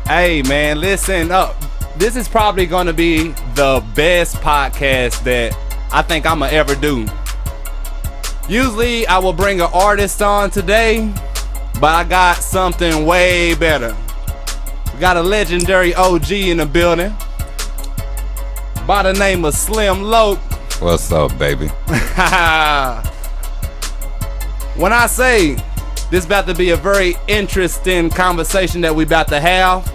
Hey, man, listen up. This is probably going to be the best podcast that I think I'm going to ever do. Usually, I will bring an artist on today, but I got something way better. We got a legendary OG in the building by the name of Slim Loke. What's up, baby? When I say this about to be a very interesting conversation that we about to have,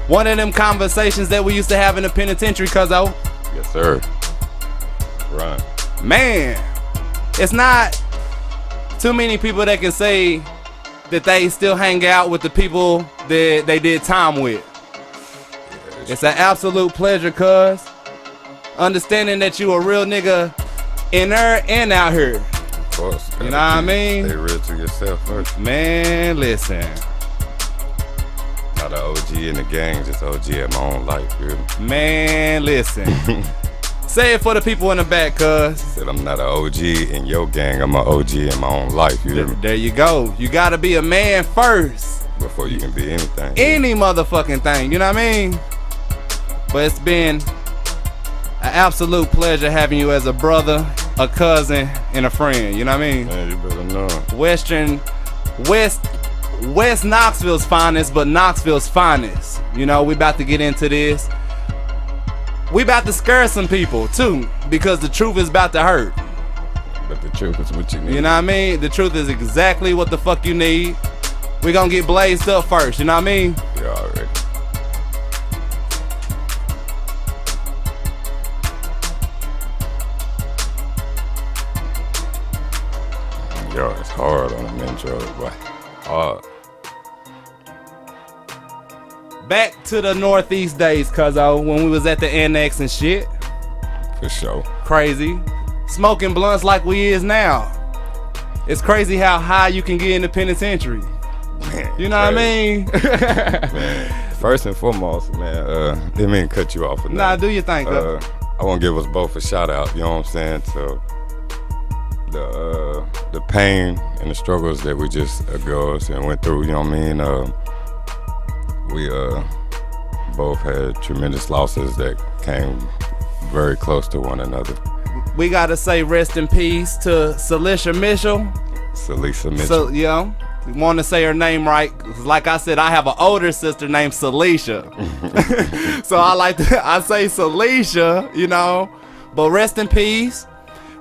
one of them conversations that we used to have in the penitentiary, cuzzo. Yes, sir. Right. Man, it's not too many people that can say that they still hang out with the people that they did time with. Yes. It's an absolute pleasure, cuz. Understanding that you a real nigga in there and out here. Of course. You know what I mean? Stay real to yourself first. Man, listen. Not an OG in the gang, just OG at my own life. You hear me? Man, listen. Say it for the people in the back, cuz. Said I'm not an OG in your gang, I'm an OG in my own life. You hear me? There you go. You gotta be a man first. Before you can be anything. Any motherfucking thing, you know what I mean? But it's been an absolute pleasure having you as a brother, a cousin, and a friend, you know what I mean? Man, you better know. West Knoxville's finest, but Knoxville's finest. You know, we about to get into this. We about to scare some people too, because the truth is about to hurt. But the truth is what you need. You know what I mean? The truth is exactly what the fuck you need. We gonna get blazed up first, you know what I mean? You already. Yo, it's hard on them intros, boy. Hard. Back to the Northeast days, cuzzo, when we was at the annex and shit. For sure. Crazy. Smoking blunts like we is now. It's crazy how high you can get in the penitentiary. Man, You know what I mean? Man, first and foremost, man, didn't mean to cut you off. Nah, do your thing, cuz. I want to give us both a shout out, you know what I'm saying, to the pain and the struggles that we just girls and went through, you know what I mean? We both had tremendous losses that came very close to one another. We gotta say rest in peace to Celicia Mitchell. Celisa Mitchell. So, you know, we want to say her name right. Like I said, I have an older sister named Celicia. So I say Celicia, you know. But rest in peace.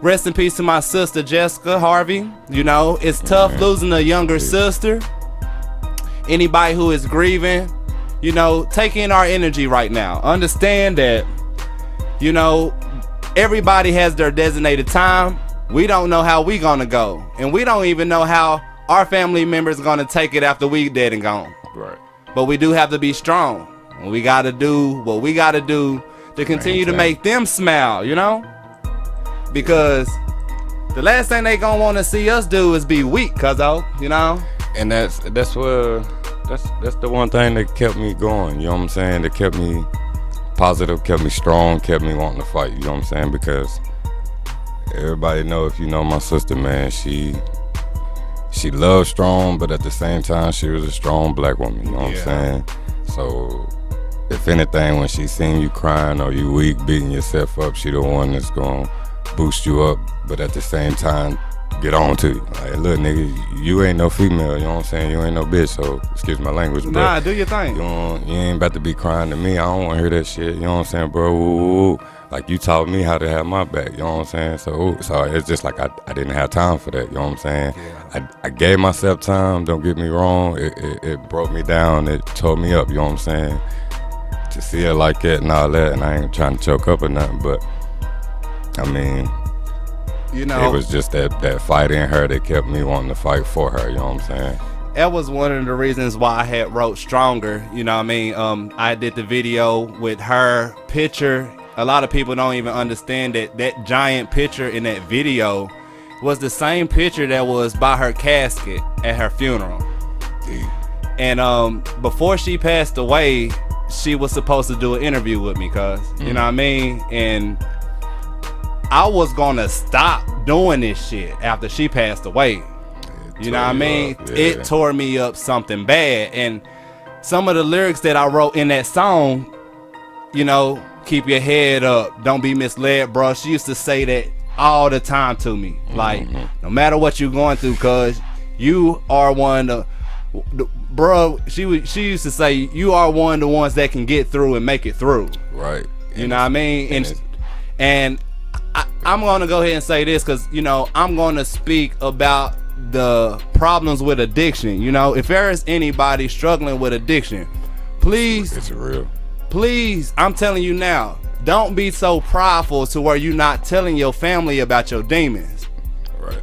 Rest in peace to my sister Jessica Harvey. You know, it's tough losing a younger sister. Anybody who is grieving, you know, take in our energy right now. Understand that, you know, everybody has their designated time. We don't know how we gonna go. And we don't even know how our family members gonna take it after we dead and gone. Right. But we do have to be strong. We gotta do what we gotta do to continue to make them smile, you know? Because the last thing they gonna wanna see us do is be weak, cuzzo, you know? And that's the one thing that kept me going, you know what I'm saying? That kept me positive, kept me strong, kept me wanting to fight, you know what I'm saying? Because everybody know, if you know my sister, man, she loved strong, but at the same time she was a strong black woman, you know what I'm saying? So if anything, when she seen you crying or you weak, beating yourself up, she the one that's gonna boost you up, but at the same time get on to you. Like, look, nigga, you ain't no female, you know what I'm saying? You ain't no bitch, so excuse my language, bro. Nah, do your thing. You ain't about to be crying to me. I don't want to hear that shit, you know what I'm saying, bro? Ooh. Like, you taught me how to have my back, you know what I'm saying? So it's just like I didn't have time for that, you know what I'm saying? Yeah. I gave myself time, don't get me wrong. It broke me down, it tore me up, you know what I'm saying? To see it like that and all that, and I ain't trying to choke up or nothing, but I mean, you know, it was just that fight in her that kept me wanting to fight for her, you know what I'm saying? That was one of the reasons why I had wrote Stronger, you know what I mean? I did the video with her picture. A lot of people don't even understand that giant picture in that video was the same picture that was by her casket at her funeral. And before she passed away, she was supposed to do an interview with me, cuz, you know what I mean? And I was gonna stop doing this shit after she passed away. You know what I mean? Yeah. It tore me up something bad. And some of the lyrics that I wrote in that song, you know, keep your head up, don't be misled, bro. She used to say that all the time to me. Like, no matter what you're going through, cuz you are one of the bro, she used to say you are one of the ones that can get through and make it through. Right. You know what I mean? And I'm gonna go ahead and say this, because you know I'm gonna speak about the problems with addiction. You know, if there is anybody struggling with addiction, please, it's real. Please, I'm telling you now, don't be so prideful to where you're not telling your family about your demons. Right.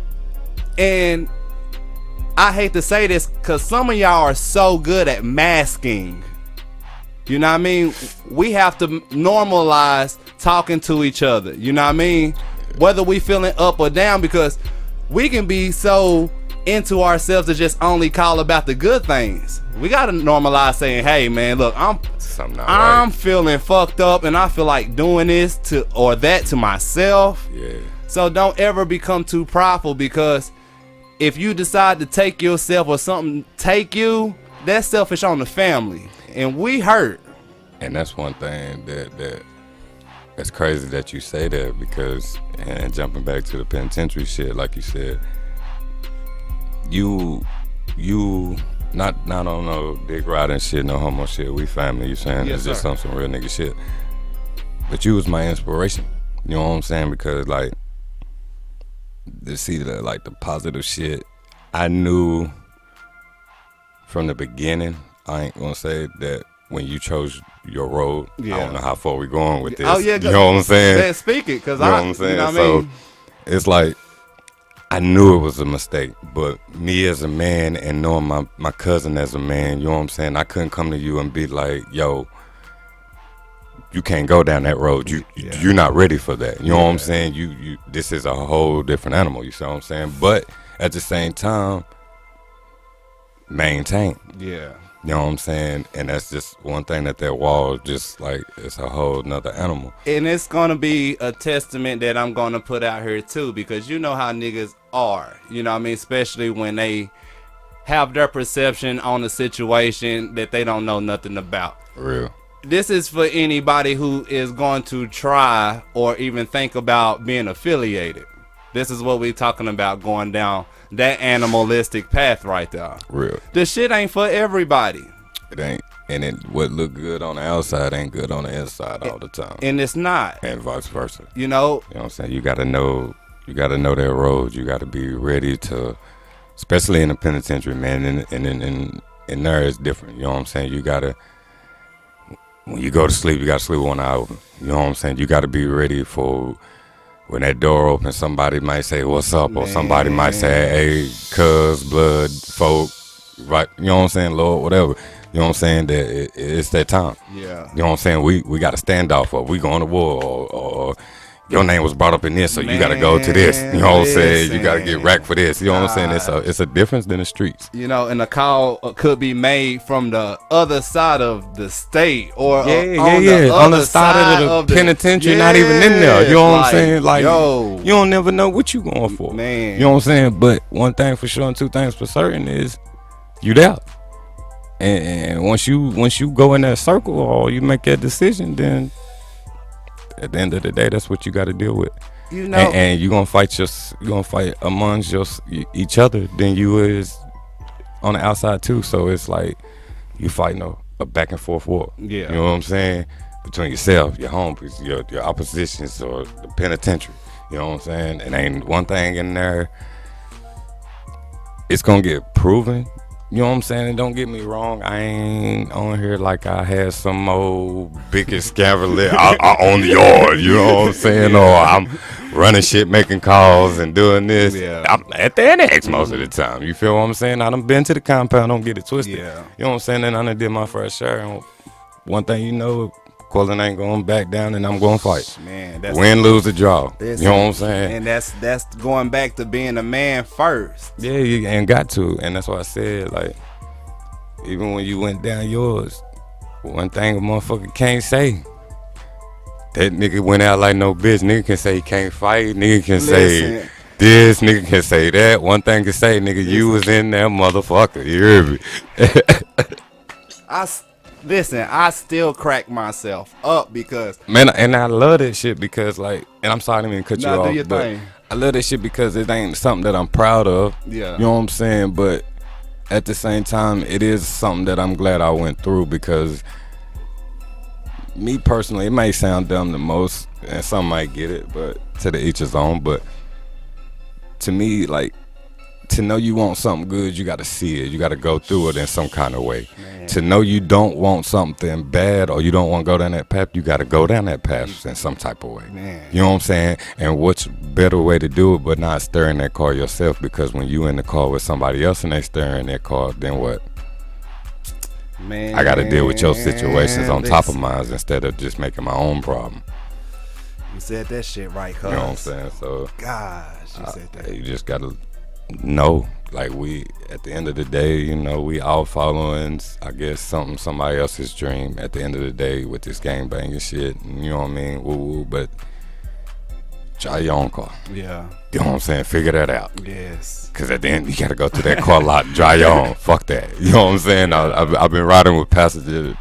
And I hate to say this, because some of y'all are so good at masking. You know what I mean? We have to normalize talking to each other. You know what I mean? Whether we feeling up or down, because we can be so into ourselves to just only call about the good things. We gotta normalize saying, "Hey, man, look, I'm feeling fucked up, and I feel like doing this to or that to myself." Yeah. So don't ever become too prideful, because if you decide to take yourself or something take you, that's selfish on the family, and we hurt. And that's one thing that's crazy that you say that, because, and jumping back to the penitentiary shit, like you said, you not on no dick riding shit, no homo shit. We family, you saying? Yes, it's just sir. some real nigga shit. But you was my inspiration. You know what I'm saying? Because like, to see the like the positive shit, I knew from the beginning. I ain't gonna say that when you chose your road. Yeah. I don't know how far we going with this. Oh yeah, you know what I'm saying? Then speak it, because You know what I'm saying? You know what I So mean? it's like, I knew it was a mistake, but me as a man and knowing my cousin as a man, you know what I'm saying? I couldn't come to you and be like, yo, you can't go down that road. You're not ready for that. You know what I'm saying? You this is a whole different animal, you see what I'm saying? But at the same time, maintain. Yeah. You know what I'm saying? And that's just one thing, that wall, just like, it's a whole nother animal. And it's gonna be a testament that I'm gonna put out here too, because you know how niggas are. You know what I mean? Especially when they have their perception on a situation that they don't know nothing about. Real. This is for anybody who is going to try or even think about being affiliated. This is what we're talking about, going down that animalistic path right there. Real. The shit ain't for everybody. It ain't. And what look good on the outside ain't good on the inside all the time. And it's not. And vice versa. You know? You know what I'm saying? You gotta know that road. You gotta be ready to, especially in the penitentiary, man. And there it's different. You know what I'm saying? You gotta, when you go to sleep, you gotta sleep with one eye open. You know what I'm saying? You gotta be ready for when that door opens, somebody might say, "What's up?" Or somebody might say, "Hey, cuz, blood, folk," right? You know what I'm saying? Lord, whatever. You know what I'm saying? That it's that time. Yeah. You know what I'm saying? We got to stand off, or we going to war, or your name was brought up in this, so you got to go to this. You know what I'm saying? You got to get racked for this. You know what I'm saying? It's a difference than the streets. You know, and the call could be made from the other side of the state, or on the side of the penitentiary, not even in there. You know what I'm saying? Like, yo, you don't never know what you going for. Man. You know what I'm saying? But one thing for sure and two things for certain is you there. And once you go in that circle or you make that decision, then at the end of the day, that's what you got to deal with. You know, and you're gonna fight amongst each other than you is on the outside too. So it's like you fighting a back and forth war. Yeah. You know what I'm saying? Between yourself, your homies, your oppositions, or the penitentiary. You know what I'm saying? And ain't one thing in there. It's gonna get proven. You know what I'm saying? And don't get me wrong, I ain't on here like I had some old biggest scavalier I own the yard, you know what I'm saying? Or I'm running shit, making calls and doing this. Yeah. I'm at the annex most of the time. You feel what I'm saying? I done been to the compound, don't get it twisted. Yeah. You know what I'm saying? And I done did my first share. And one thing you know, Quillen ain't going back down, and I'm going to fight. Man, that's win, lose, or draw. You know what I'm saying? And that's going back to being a man first. Yeah, you ain't got to. And that's why I said, like, even when you went down yours, one thing a motherfucker can't say, that nigga went out like no bitch. Nigga can say he can't fight. Nigga can say this. Nigga can say that. One thing can say, nigga, you was in there, motherfucker. You hear me? Listen, I still crack myself up because Man, and I love that shit because, like, and I'm sorry I didn't even cut you do off, your but thing. I love that shit because it ain't something that I'm proud of. Yeah. You know what I'm saying? But at the same time, it is something that I'm glad I went through because me personally, it may sound dumb the most, and some might get it, but to the each his own. But to me, like, to know you want something good, you got to see it. You got to go through it in some kind of way. Man. To know you don't want something bad or you don't want to go down that path, you got to go down that path in some type of way. Man. You know what I'm saying? And what's better way to do it but not stirring that car yourself? Because when you in the car with somebody else and they stirring that car, then what? Man, I got to deal with your situations on top of mine instead of just making my own problem. You said that shit right, cuz. You know what I'm saying? So, Gosh, you said that. you just got to know, like, we, at the end of the day, you know, we all following, I guess, somebody else's dream at the end of the day with this gang banging shit. You know what I mean? Woo woo, but drive your own car. Yeah. You know what I'm saying? Figure that out. Yes. Because at the end, you got to go to that car lot, drive your own. Fuck that. You know what I'm saying? I've been riding with passengers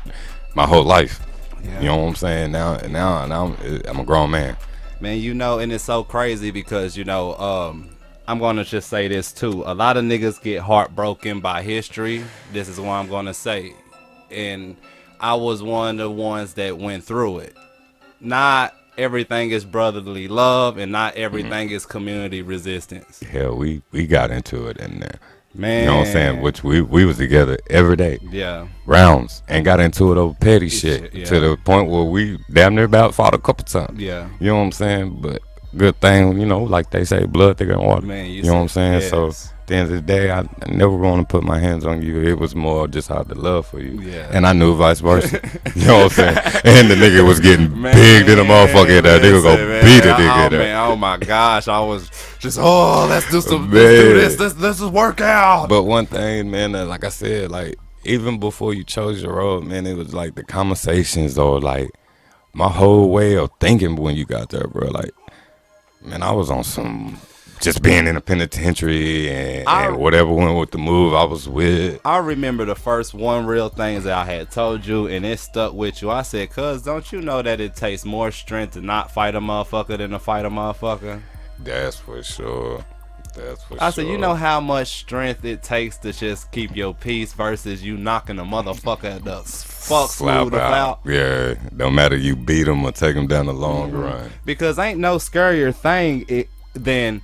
my whole life. Yeah. You know what I'm saying? Now I'm a grown man. Man, you know, and it's so crazy because, you know, I'm going to just say this too. A lot of niggas get heartbroken by history. This is what I'm going to say. And I was one of the ones that went through it. Not everything is brotherly love and not everything is community resistance. Hell, we got into it in there. Man. You know what I'm saying? Which we was together every day. Yeah. Rounds. And got into it over petty shit. Yeah. To the point where we damn near about fought a couple times. Yeah. You know what I'm saying? But good thing, you know, like they say, blood thicker than water. Man, you know what I'm saying? yes. So at the end of the day, I never want to put my hands on you. It was more just out the love for you. Yeah. And I knew vice versa. You know what I'm saying? And the nigga was getting big to the motherfucker. That nigga go beat a nigga. Man, oh my gosh. I was just, let's do some, let's do this. Let's just work out. But one thing, man, like I said, like, even before you chose your road, man, it was like the conversations or like my whole way of thinking when you got there, bro. Like, man, I was on some just being in a penitentiary and whatever went with the move I was with. I remember the first one real things that I had told you, and it stuck with you. I said, cuz, don't you know that it takes more strength to not fight a motherfucker than to fight a motherfucker? That's for sure. I said, you know how much strength it takes to just keep your peace versus you knocking a motherfucker the fuck smooth out. Yeah, no matter you beat him or take him down the long run. Because ain't no scarier thing than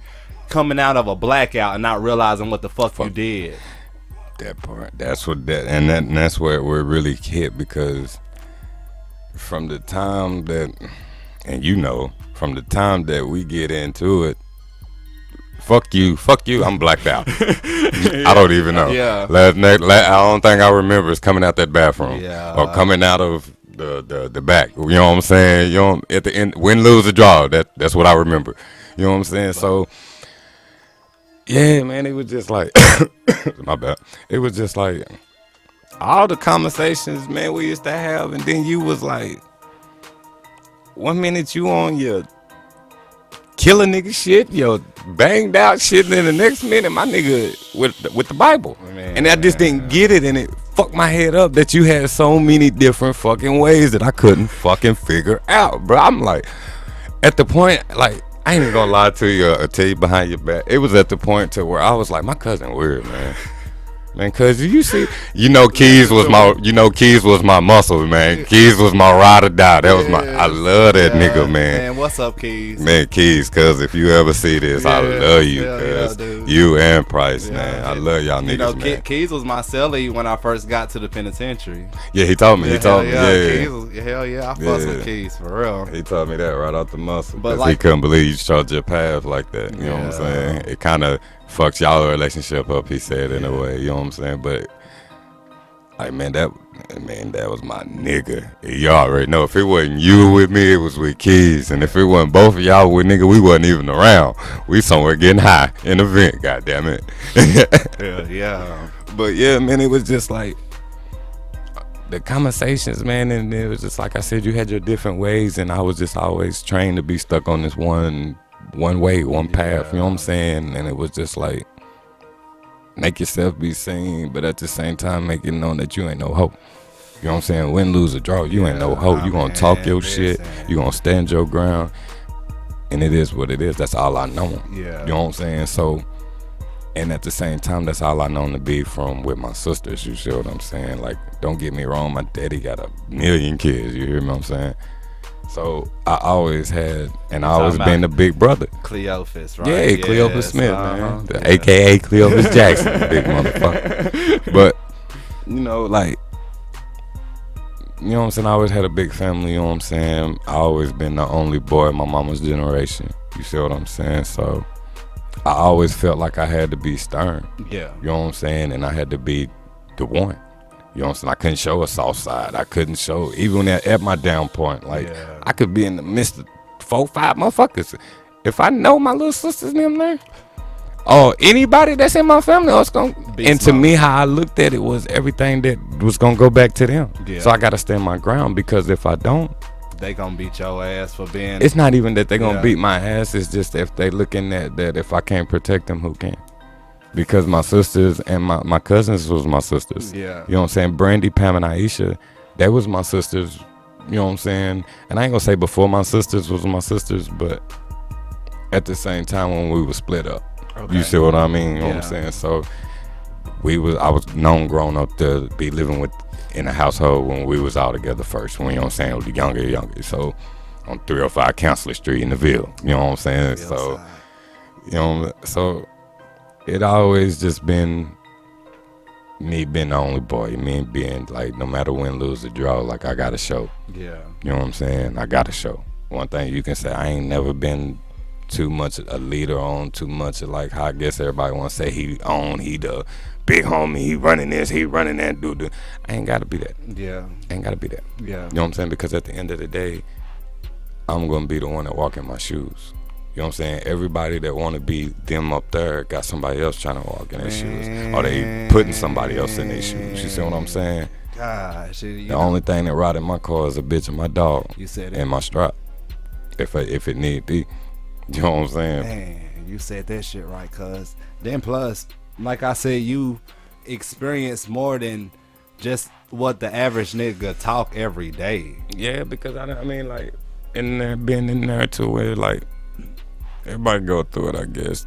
coming out of a blackout and not realizing what the fuck you did. That part. That's where it really hit, because from the time that, and you know, from the time that we get into it, fuck you, I'm blacked out. I don't even know. Yeah. Last night, I don't think I remember is coming out that bathroom. Yeah. Or coming out of the back. You know what I'm saying? You know, at the end, win, lose, or draw. That's what I remember. You know what I'm saying? So, yeah, man, it was just like, my bad. It was just like all the conversations, man, we used to have, and then you was like, 1 minute you on your killing nigga shit, yo, banged out shit, and then the next minute my nigga with the Bible. Man, and I just didn't get it, and it fucked my head up that you had so many different fucking ways that I couldn't fucking figure out, bro. I'm like, at the point, like, I ain't even gonna lie to you or tell you behind your back. It was at the point to where I was like, my cousin weird, man. Man, cause you see, Keys was my muscle, man. Keys was my ride or die. That was I love that nigga, man. Man, what's up, Keys? Man, Keys, cuz if you ever see this, I love you, cuz. You and Price, man. I love y'all niggas, man. Keys was my cellie when I first got to the penitentiary. Yeah, he told me. Yeah. Hell yeah, I fuss with Keys, for real. He told me that right out the muscle. But like, he couldn't believe you chose your path like that. You know what I'm saying? It kind of fucks y'all relationship up, he said, in a way. You know what I'm saying? But, like, man, that was my nigga. You already know. If it wasn't you with me, it was with Keys. And if it wasn't both of y'all with nigga, we wasn't even around. We somewhere getting high in the vent, goddammit. Yeah. But, yeah, man, it was just like the conversations, man, and it was just like I said, you had your different ways, and I was just always trained to be stuck on this one way, one path, you know what I'm saying? And it was just like, make yourself be seen, but at the same time make it known that you ain't no hope. You know what I'm saying? Win, lose, or draw. You ain't no hoe. You gonna talk your shit. You gonna stand your ground. And it is what it is. That's all I know. Yeah. You know what I'm saying? So, and at the same time, that's all I known to be from with my sisters. You see what I'm saying? Like, don't get me wrong. My daddy got 1 million kids. You hear me? What I'm saying? So I always had, and I always been the big brother. Cleophas, right? Yeah, Cleophas Smith, man. AKA Cleophas Jackson, big motherfucker. But, you know, like, you know what I'm saying? I always had a big family, you know what I'm saying? I always been the only boy in my mama's generation. You see what I'm saying? So I always felt like I had to be stern. Yeah. You know what I'm saying? And I had to be the one. You know what I'm saying? I couldn't show a soft side. I couldn't show, even at my down point. Like, I could be in the midst of 4, 5 motherfuckers. If I know my little sisters and them there, or anybody that's in my family, it's gonna be and smart. To me, how I looked at it was everything that was gonna go back to them. Yeah. So I gotta stand my ground, because if I don't, they gonna beat your ass for being. It's not even that they gonna beat my ass. It's just if they looking at that, if I can't protect them, who can? Because my sisters and my cousins was my sisters. Yeah. You know what I'm saying? Brandy, Pam, and Aisha, that was my sisters. You know what I'm saying? And I ain't gonna say before my sisters was my sisters, but at the same time when we were split up. Okay. You see what I mean? You know what I'm saying? So I was known growing up to be living in a household when we was all together first. When, you know what I'm saying, the younger. So on 305 Counselor Street in the Ville. You know what I'm saying? So, you know, so it always just been me being the only boy. Me being like, no matter win, lose, or draw, like I got to show. Yeah. You know what I'm saying? I got to show. One thing you can say, I ain't never been too much a leader on, too much of like how I guess everybody want to say he the big homie, he running this, he running that, dude. I ain't got to be that. Yeah. I ain't got to be that. Yeah. You know what I'm saying? Because at the end of the day, I'm going to be the one that walk in my shoes. You know what I'm saying? Everybody that want to be them up there got somebody else trying to walk in their shoes. Or they putting somebody else in their shoes. You see what I'm saying? Gosh. The only thing that ride in my car is a bitch and my dog. You said it. And my strap. If it need be. You know what I'm saying? Man, you said that shit right, cuz. Then plus, like I said, you experience more than just what the average nigga talk every day. Yeah, because I mean, like, being in there to where, like, everybody go through it, I guess.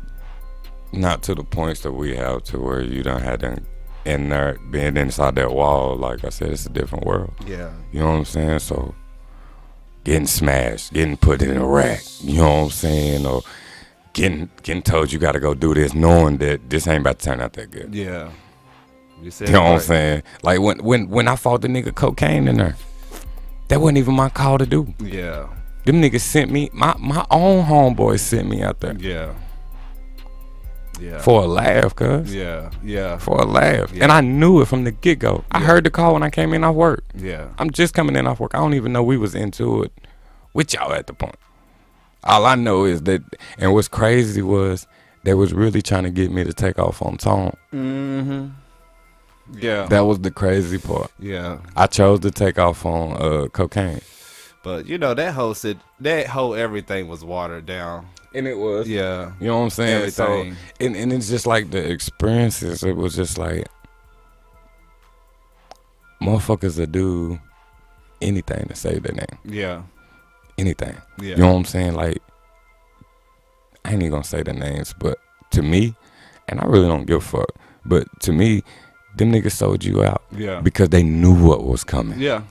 Not to the points that we have to where you done had them in there, being inside that wall. Like I said, it's a different world. Yeah. You know what I'm saying? So, getting smashed, getting put in a rack, you know what I'm saying? Or getting told you got to go do this, knowing that this ain't about to turn out that good. Yeah. You said know what I'm saying? Like, when I fought the nigga cocaine in there, that wasn't even my call to do. Yeah. Them niggas sent me, my own homeboys sent me out there. Yeah. Yeah. For a laugh, cuz. Yeah. Yeah. For a laugh. Yeah. And I knew it from the get-go. I heard the call when I came in off work. Yeah. I'm just coming in off work. I don't even know we was into it with y'all at the point. All I know is that, and what's crazy was they was really trying to get me to take off on tone. Mm-hmm. Yeah. That was the crazy part. Yeah. I chose to take off on cocaine. But, you know, that whole everything was watered down. And it was. Yeah. You know what I'm saying? Everything. So, and it's just like the experiences. It was just like, motherfuckers that do anything to save their name. Yeah. Anything. Yeah. You know what I'm saying? Like, I ain't even gonna say the names, but to me, and I really don't give a fuck, but to me, them niggas sold you out. Yeah. Because they knew what was coming. Yeah.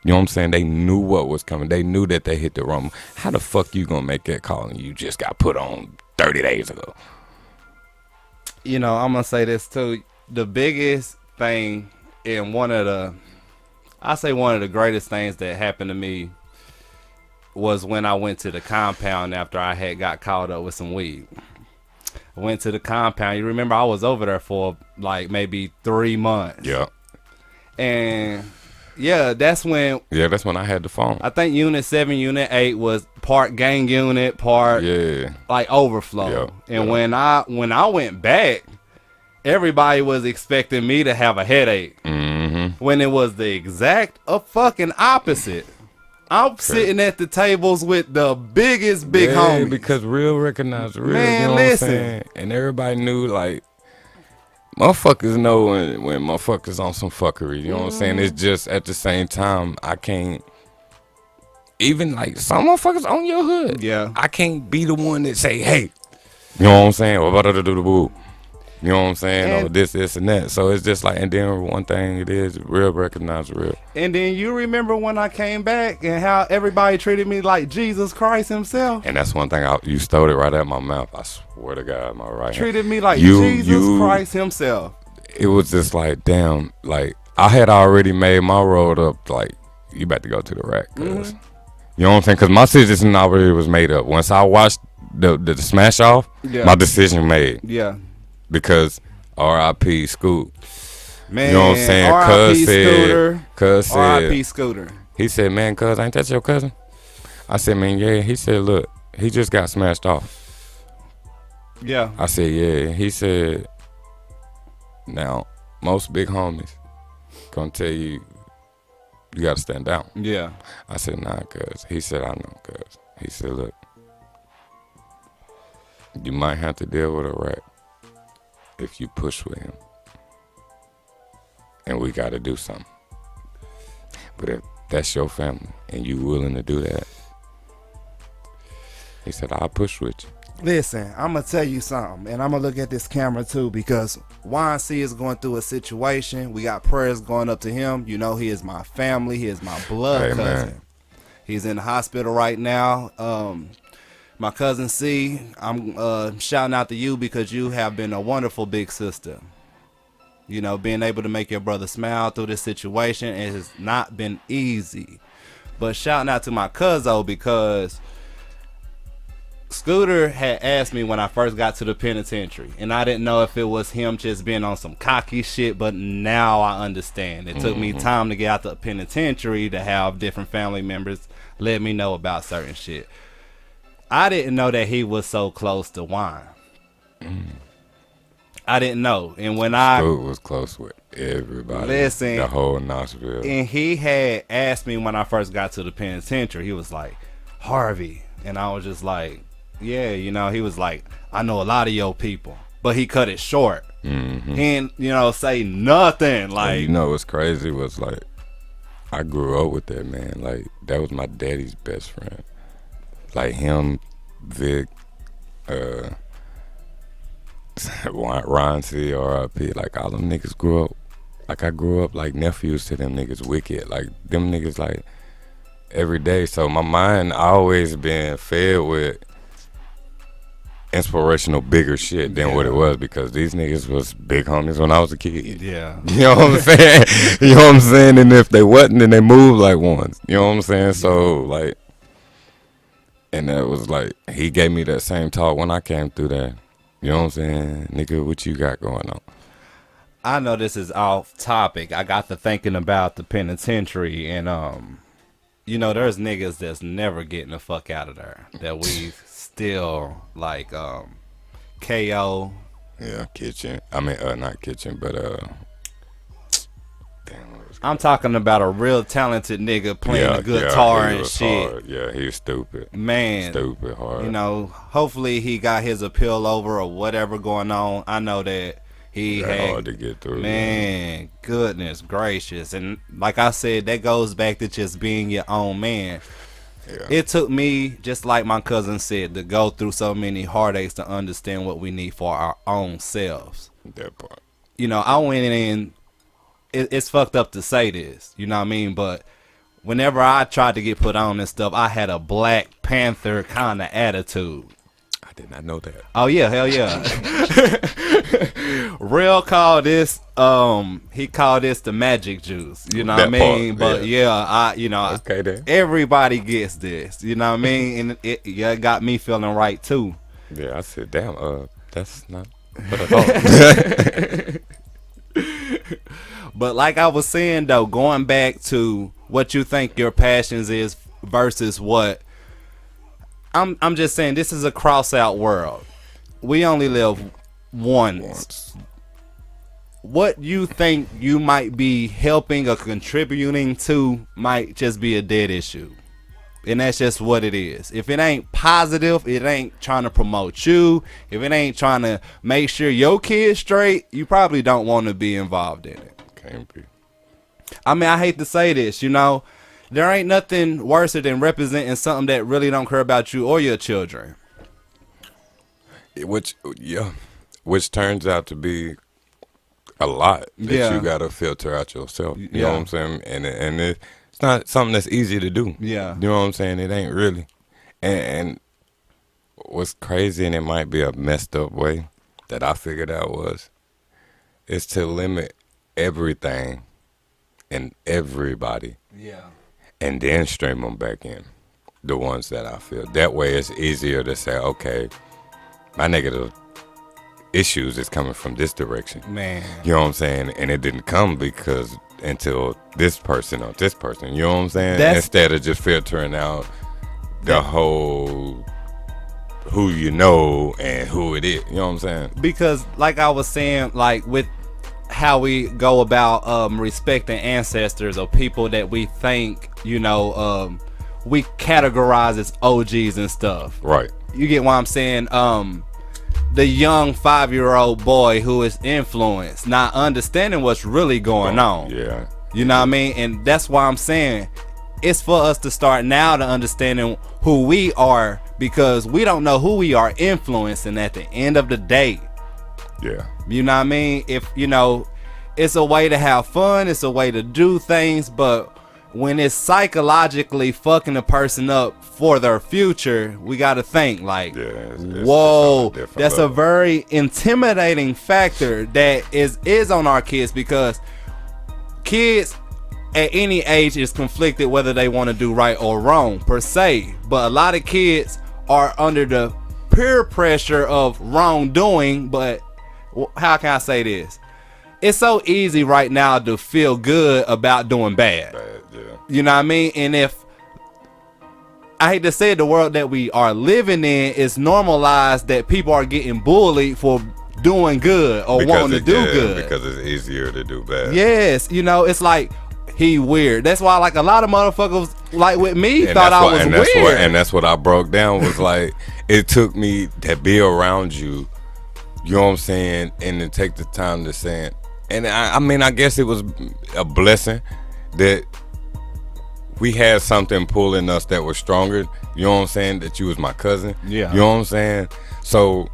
You know what I'm saying? They knew what was coming. They knew that they hit the wrong. How the fuck you gonna make that call and you just got put on 30 days ago? You know, I'm gonna say this too. The biggest thing and one of the greatest things that happened to me was when I went to the compound after I had got caught up with some weed. I went to the compound. You remember I was over there for like maybe 3 months. Yeah. And yeah, that's when I had the phone. I think Unit 7, Unit 8 was part gang unit, part like overflow. Yeah. And when I went back, everybody was expecting me to have a headache. Mm-hmm. When it was the exact fucking opposite. I'm sitting at the tables with the biggest big homies. Because real recognized real. Man, you know listen. what I'm saying? And everybody knew, like, motherfuckers know when motherfuckers on some fuckery. You know what I'm saying? It's just at the same time, I can't. Even like some motherfuckers on your hood. Yeah. I can't be the one that say, hey, you know what I'm saying? Or boo. You know what I'm saying? Or this, and that. So it's just like, and then one thing it is, real recognize real. And then you remember when I came back and how everybody treated me like Jesus Christ himself? And that's one thing, you stole it right out of my mouth. I swear to God, my right hand. Treated me like Jesus Christ himself. It was just like, damn, like, I had already made my road up, like, you about to go to the rack, cuz. You know what I'm saying? Because my decision already was made up. Once I watched the smash off, my decision made. Yeah. Because R.I.P. Scoot. Man, you know what I'm saying? R.I.P. Scooter. Cuz said, R.I.P. Scooter. He said, man, cuz, ain't that your cousin? I said, man, yeah. He said, look, he just got smashed off. Yeah. I said, yeah. He said, now, most big homies gonna tell you, you gotta stand down. Yeah. I said, nah, cuz. He said, I know, cuz. He said, look, you might have to deal with a rat if you push with him. And we gotta do something. But if that's your family and you willing to do that, he said, I'll push with you. Listen, I'm going to tell you something, and I'm going to look at this camera too, because YNC is going through a situation. We got prayers going up to him. You know, he is my family. He is my blood cousin. He's in the hospital right now. My cousin C, I'm shouting out to you because you have been a wonderful big sister. You know, being able to make your brother smile through this situation, it has not been easy. But shouting out to my cousin because Scooter had asked me when I first got to the penitentiary, and I didn't know if it was him just being on some cocky shit, but now I understand. It took me time to get out the penitentiary to have different family members let me know about certain shit. I didn't know that he was so close to wine. I didn't know. And when Scoot was close with everybody. Listen, the whole Knoxville. And he had asked me when I first got to the penitentiary, he was like, Harvey. And I was just like, yeah, you know, he was like, I know a lot of your people. But he cut it short. He didn't, you know, say nothing. Like, and you know what's crazy was like, I grew up with that man. Like, that was my daddy's best friend. Like him, Vic, Ron C, R.I.P. Like all them niggas grew up. Like I grew up like nephews to them niggas wicked. Like them niggas like every day. So my mind always been fed with inspirational bigger shit than what it was, because these niggas was big homies when I was a kid. Yeah. You know what I'm saying? You know what I'm saying? And if they wasn't, then they moved like ones. You know what I'm saying? So like, and that was like, he gave me that same talk when I came through that. You know what I'm saying? Nigga, what you got going on? I know this is off topic. I got to thinking about the penitentiary, and you know, there's niggas that's never getting the fuck out of there that we still like KO. Yeah, kitchen. I mean, not kitchen, but damn. I'm talking about a real talented nigga playing the guitar and shit. Hard. Yeah, he was stupid. Man. Stupid hard. You know, hopefully he got his appeal over or whatever going on. I know that he had hard to get through. Man, goodness gracious. And like I said, that goes back to just being your own man. Yeah. It took me, just like my cousin said, to go through so many heartaches to understand what we need for our own selves. That part. You know, I went in, it's fucked up to say this, you know what I mean? But whenever I tried to get put on and stuff, I had a Black Panther kind of attitude. I did not know that. Oh yeah, hell yeah. Real called this, he called this the magic juice, you know what I mean? But yeah, you know, okay, then. Everybody gets this, you know what I mean? And it got me feeling right too. Yeah, I said, damn, that's not what I thought. But like I was saying though, going back to what you think your passions is versus what I'm just saying, this is a cross out world. We only live once. What you think you might be helping or contributing to might just be a dead issue. And that's just what it is. If it ain't positive, it ain't trying to promote you. If it ain't trying to make sure your kid's straight, you probably don't want to be involved in it. Can't be. I mean, I hate to say this, you know. There ain't nothing worse than representing something that really don't care about you or your children. Which turns out to be a lot that you gotta filter out yourself. You know what I'm saying? And it's not something that's easy to do. Yeah. You know what I'm saying? It ain't really. And what's crazy, and it might be a messed up way that I figured out is to limit everything and everybody. Yeah. And then stream them back in. The ones that I feel. That way it's easier to say, okay, my negative issues is coming from this direction. Man. You know what I'm saying? And it didn't come because until this person or this person. You know what I'm saying? Instead of just filtering out the whole who you know and who it is. You know what I'm saying? Because like I was saying, like with how we go about respecting ancestors or people that we think, you know, we categorize as OGs and stuff. Right. You get what I'm saying? The young 5-year-old boy who is influenced, not understanding what's really going on. Yeah. You know what I mean? And that's why I'm saying it's for us to start now to understanding who we are, because we don't know who we are influencing at the end of the day. Yeah. You know what I mean? If, you know, it's a way to have fun, it's a way to do things, but when it's psychologically fucking a person up for their future, we got to think like, whoa, that's a very intimidating factor that is on our kids, because kids at any age is conflicted whether they want to do right or wrong per se, but a lot of kids are under the peer pressure of wrongdoing. But how can I say this? It's so easy right now to feel good about doing bad. You know what I mean? And if, I hate to say it, the world that we are living in is normalized that people are getting bullied for doing good or wanting to do good. Because it's easier to do bad. Yes. You know, it's like, he weird. That's why, like, a lot of motherfuckers, like with me, thought I was weird. And that's what I broke down was like, it took me to be around you, you know what I'm saying, and to take the time to say it. And I mean, I guess it was a blessing that we had something pulling us that was stronger. You know what I'm saying? That you was my cousin. Yeah. You know what I'm saying? So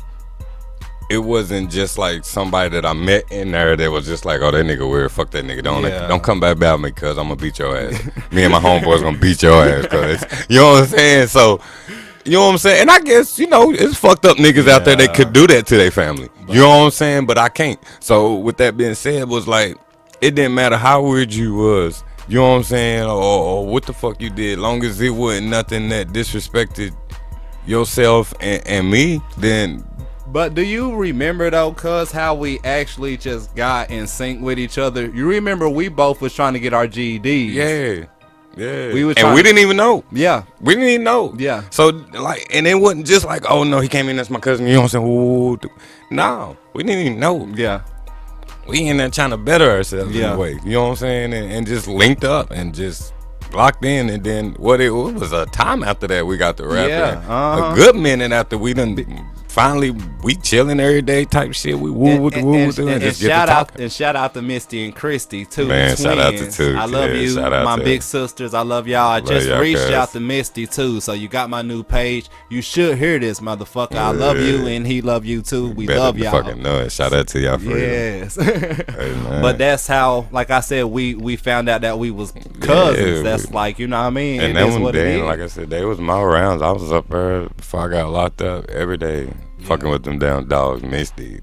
it wasn't just like somebody that I met in there that was just like, oh, that nigga weird. Fuck that nigga. Don't come back about me, cuz I'm gonna beat your ass. Me and my homeboys gonna beat your ass, cuz. You know what I'm saying? So, you know what I'm saying? And I guess, you know, it's fucked up niggas out there that could do that to their family. You know what I'm saying? But I can't. So with that being said, was like, it didn't matter how weird you was. You know what I'm saying? Or what the fuck you did. Long as it wasn't nothing that disrespected yourself and me, then. But do you remember though, cuz, how we actually just got in sync with each other? You remember we both was trying to get our GEDs. Yeah. Yeah. We didn't even know. Yeah. We didn't even know. Yeah. So like, and it wasn't just like, oh no, he came in, that's my cousin. You know what I'm saying? Ooh, no, we didn't even know. Yeah. We in there trying to better ourselves in a way. You know what I'm saying? And just linked up and just locked in. And then it was a time after that we got the rap. Yeah. A good minute after we done finally we chilling every day type shit. We woo with the woo and just get to talking. And shout out to Misty and Christy too. Man, shout out to two. I love you, my big sisters. I love y'all. I just reached out to Misty too. So you got my new page. You should hear this, motherfucker. I love you and he love you too. We love y'all. Fucking know it. Shout out to y'all for yes. Hey, but that's how, like I said, we found out that we was cousins. That's like, you know what I mean? And that one day, like I said, they was my rounds. I was up there before I got locked up every day. Fucking with them down dogs, Misty,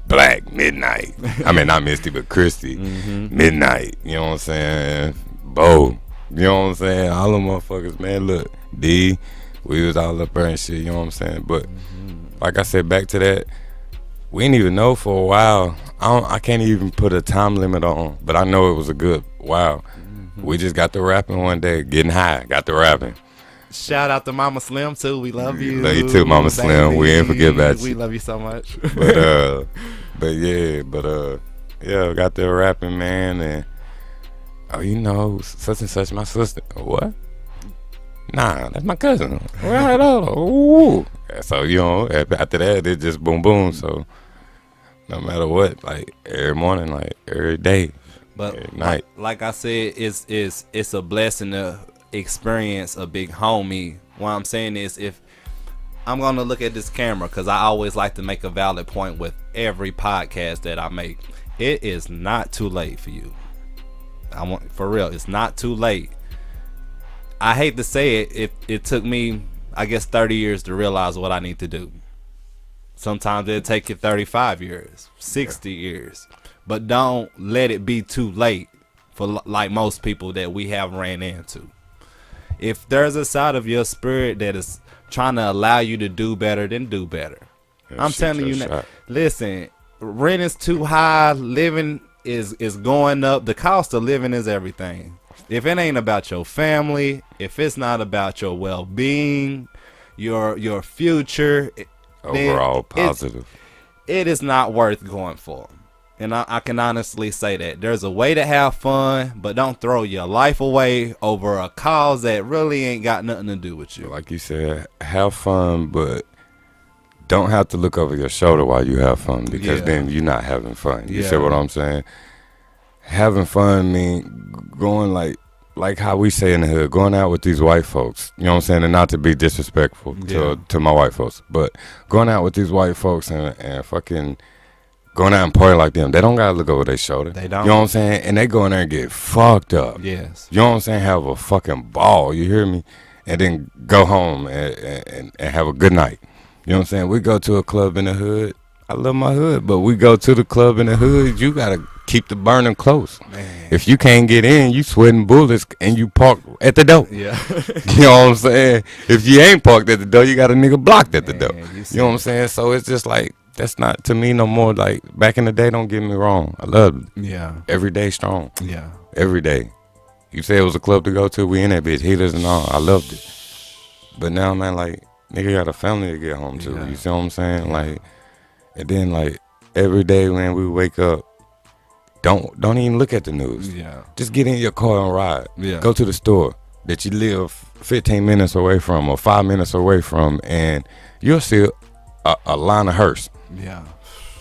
Black, Midnight. I mean, not Misty, but Christy, Midnight. You know what I'm saying? Bo, you know what I'm saying? All them motherfuckers, man. Look, D, we was all up there and shit. You know what I'm saying? But like I said, back to that, we didn't even know for a while. I can't even put a time limit on, but I know it was a good while. We just got to rapping one day, getting high, got to rapping. Shout out to Mama Slim too. We love you. Love you too, Mama Slim. We ain't forget about you. We love you so much. But yeah, got there rapping, man, and you know, such and such my sister. What? Nah, that's my cousin. Right on. Ooh. So, you know, after that, it just boom, boom. So, no matter what, like, every morning, like, every day, But every night. like I said, it's a blessing to experience a big homie. What I'm saying is, if I'm going to look at this camera, because I always like to make a valid point with every podcast that I make. It is not too late for you. For real, it's not too late. I hate to say it, it took me, I guess, 30 years to realize what I need to do. Sometimes it'll take you 35 years, 60 years. But don't let it be too late for like most people that we have ran into. If there's a side of your spirit that is trying to allow you to do better, then do better. I'm telling you now. Listen, rent is too high. Living is going up. The cost of living is everything. If it ain't about your family, if it's not about your well-being, your future, overall positive, it is not worth going for. And I can honestly say that there's a way to have fun, but don't throw your life away over a cause that really ain't got nothing to do with you. like you said, have fun, but don't have to look over your shoulder while you have fun, because then you're not having fun. You see what I'm saying? Having fun mean going like how we say in the hood, going out with these white folks. You know what I'm saying? And not to be disrespectful to my white folks, but going out with these white folks and fucking going out and party like them. They don't gotta look over their shoulder. They don't. You know what I'm saying? And they go in there and get fucked up. Yes. You know what I'm saying? Have a fucking ball. You hear me? And then go home and have a good night. You know what I'm saying? We go to a club in the hood. I love my hood, but we go to the club in the hood. You gotta keep the burning close. Man. If you can't get in, you sweating bullets and you park at the door. Yeah. You know what I'm saying? If you ain't parked at the door, you got a nigga blocked at the door. You know what I'm saying? So it's just like, that's not to me no more. Like back in the day, don't get me wrong. I loved it. Yeah. Every day strong. Yeah. Every day. You say it was a club to go to, we in that bitch, heaters and all. I loved it. But now, man, like, nigga got a family to get home to. Yeah. You see what I'm saying? Like, and then like every day when we wake up, don't even look at the news. Yeah. Just get in your car and ride. Yeah. Go to the store that you live 15 minutes away from or 5 minutes away from, and you'll see a line of hearse. Yeah.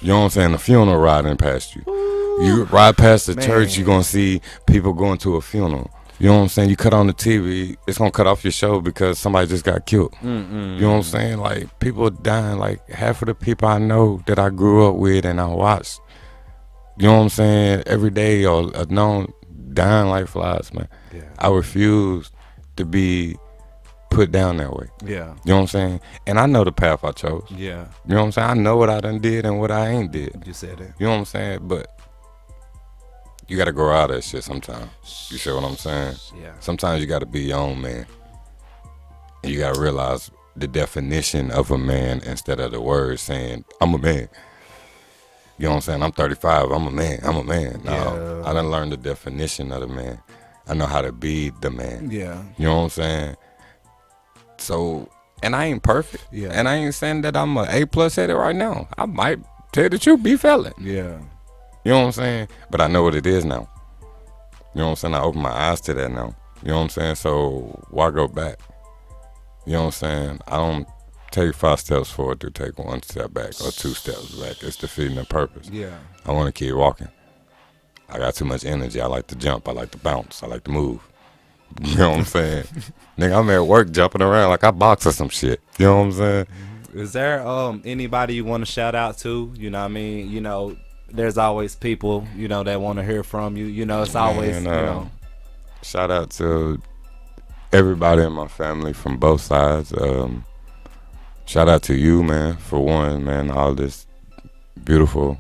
You know what I'm saying? A funeral riding past you. You ride past the church, you're going to see people going to a funeral. You know what I'm saying? You cut on the TV, it's going to cut off your show because somebody just got killed. You know what I'm saying? Like, people are dying. Like, half of the people I know that I grew up with and I watched, you know what I'm saying, every day or known, dying like flies, man. Yeah. I refuse to be put down that way. Yeah. You know what I'm saying? And I know the path I chose. Yeah. You know what I'm saying? I know what I done did and what I ain't did. You said it. You know what I'm saying? But you got to grow out of that shit sometimes. You see what I'm saying? Yeah. Sometimes you got to be your own man. And you got to realize the definition of a man instead of the word saying, I'm a man. You know what I'm saying? I'm 35. I'm a man. I'm a man. No, Yeah. I done learned the definition of the man. I know how to be the man. Yeah. You know what I'm saying? So, and I ain't perfect. Yeah. And I ain't saying that I'm a A+ at it right now. I might tell you the truth, be failing. Yeah. You know what I'm saying? But I know what it is now. You know what I'm saying? I open my eyes to that now. You know what I'm saying? So why go back? You know what I'm saying? I don't take 5 steps forward to take 1 step back or 2 steps back. It's defeating the purpose. Yeah. I want to keep walking. I got too much energy. I like to jump. I like to bounce. I like to move. You know what I'm saying? Nigga, I'm at work jumping around like I box or some shit. You know what I'm saying? Is there anybody you want to shout out to? You know what I mean? You know, there's always people, you know, that want to hear from you. You know, it's always, Man, you know. Shout out to everybody in my family from both sides. Shout out to you, man, for one, man, all this beautiful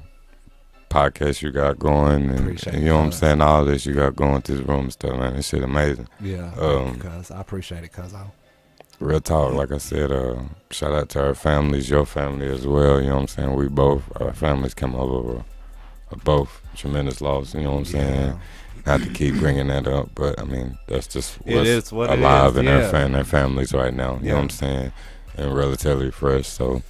podcast you got going, and you know what I'm saying, all this you got going through the room and stuff, man. This shit amazing. Yeah, cuz I appreciate it, cuz real talk, like I said, shout out to our families, your family as well. You know what I'm saying? We both, our families come over both tremendous loss. You know what I'm saying? Not to keep bringing that up, but I mean that's just what's alive in their families right now. You know what I'm saying? And relatively fresh. So,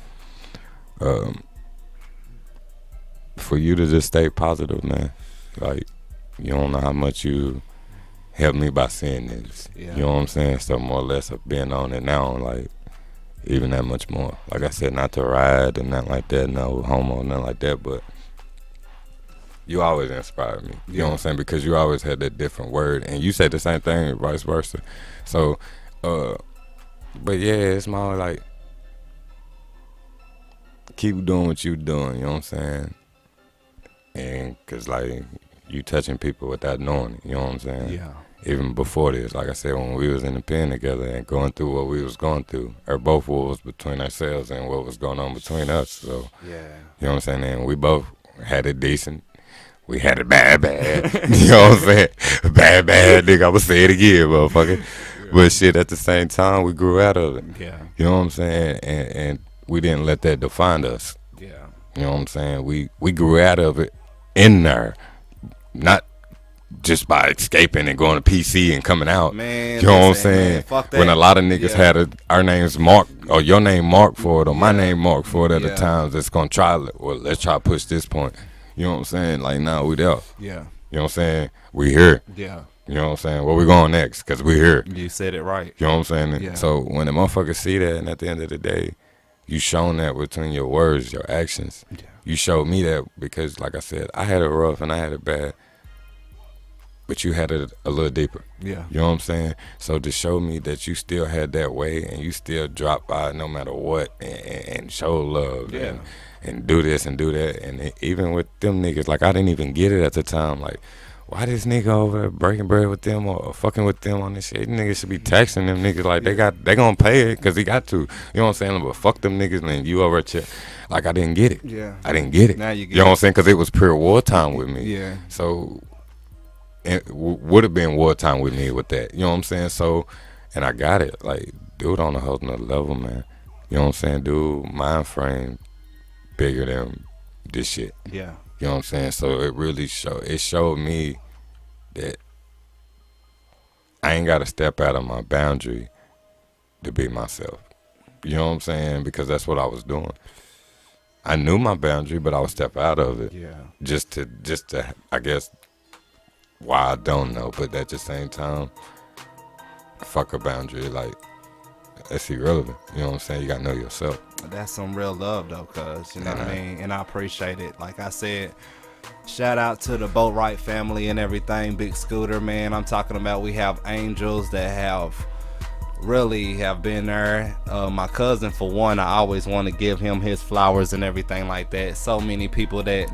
for you to just stay positive, man. Like, you don't know how much you helped me by seeing this. Yeah. You know what I'm saying? So more or less of being on it now, like even that much more. Like I said, not to ride and nothing like that, no homo, nothing like that, but you always inspired me. You know what I'm saying? Because you always had that different word, and you said the same thing, vice versa. So, but yeah, it's more like keep doing what you doing. You know what I'm saying? And cause like you touching people without knowing it. You know what I'm saying? Yeah. Even before this, like I said, when we was in the pen together and going through what we was going through, or both what was between ourselves and what was going on between us. So, yeah, you know what I'm saying? And we both had it decent. We had it bad. You know what I'm saying? Bad, nigga. I'ma say it again, motherfucker. Yeah. But shit, at the same time, we grew out of it. Yeah. You know what I'm saying? And we didn't let that define us. Yeah. You know what I'm saying? We grew out of it in there, not just by escaping and going to PC and coming out. Man, you know what I'm saying? Man, fuck that. When a lot of niggas had our names marked, or your name marked for it, or my name marked for it at the times, it's gonna try. Well, let's try to push this point. You know what I'm saying? Like, nah, we there. Yeah. You know what I'm saying? We here. Yeah. You know what I'm saying? Where we going next? Because we here. You said it right. You know what I'm saying? Yeah. So when the motherfuckers see that, and at the end of the day, you shown that between your words, your actions. Yeah. You showed me that because, like I said, I had it rough and I had it bad. But you had it a little deeper. Yeah. You know what I'm saying? So to show me that you still had that way and you still drop by no matter what and show love. Yeah. And do this and do that. And even with them niggas, like I didn't even get it at the time. Like, why this nigga over there breaking bread with them or fucking with them on this shit? Niggas should be taxing them niggas like they gonna pay it because he got to. You know what I'm saying? But fuck them niggas, man. You over at like I didn't get it. Yeah. I didn't get it. Now you get it. You know what I'm saying? Because it was pure wartime with me. Yeah. So it would have been wartime with me with that. You know what I'm saying? So, and I got it. Like, dude on a whole nother level, man. You know what I'm saying? Dude, mind frame bigger than this shit. Yeah. You know what I'm saying? So it really showed me that I ain't gotta step out of my boundary to be myself. You know what I'm saying? Because that's what I was doing. I knew my boundary, but I would step out of it. Yeah. Just to I guess why I don't know, but at the same time, fuck a boundary, like that's irrelevant. You know what I'm saying? You gotta know yourself. That's some real love though, cuz, you know what I mean? And I appreciate it. Like I said, shout out to the Boatwright family and everything. Big Scooter, man. I'm talking about we have angels that have been there. My cousin, for one, I always want to give him his flowers and everything like that. So many people that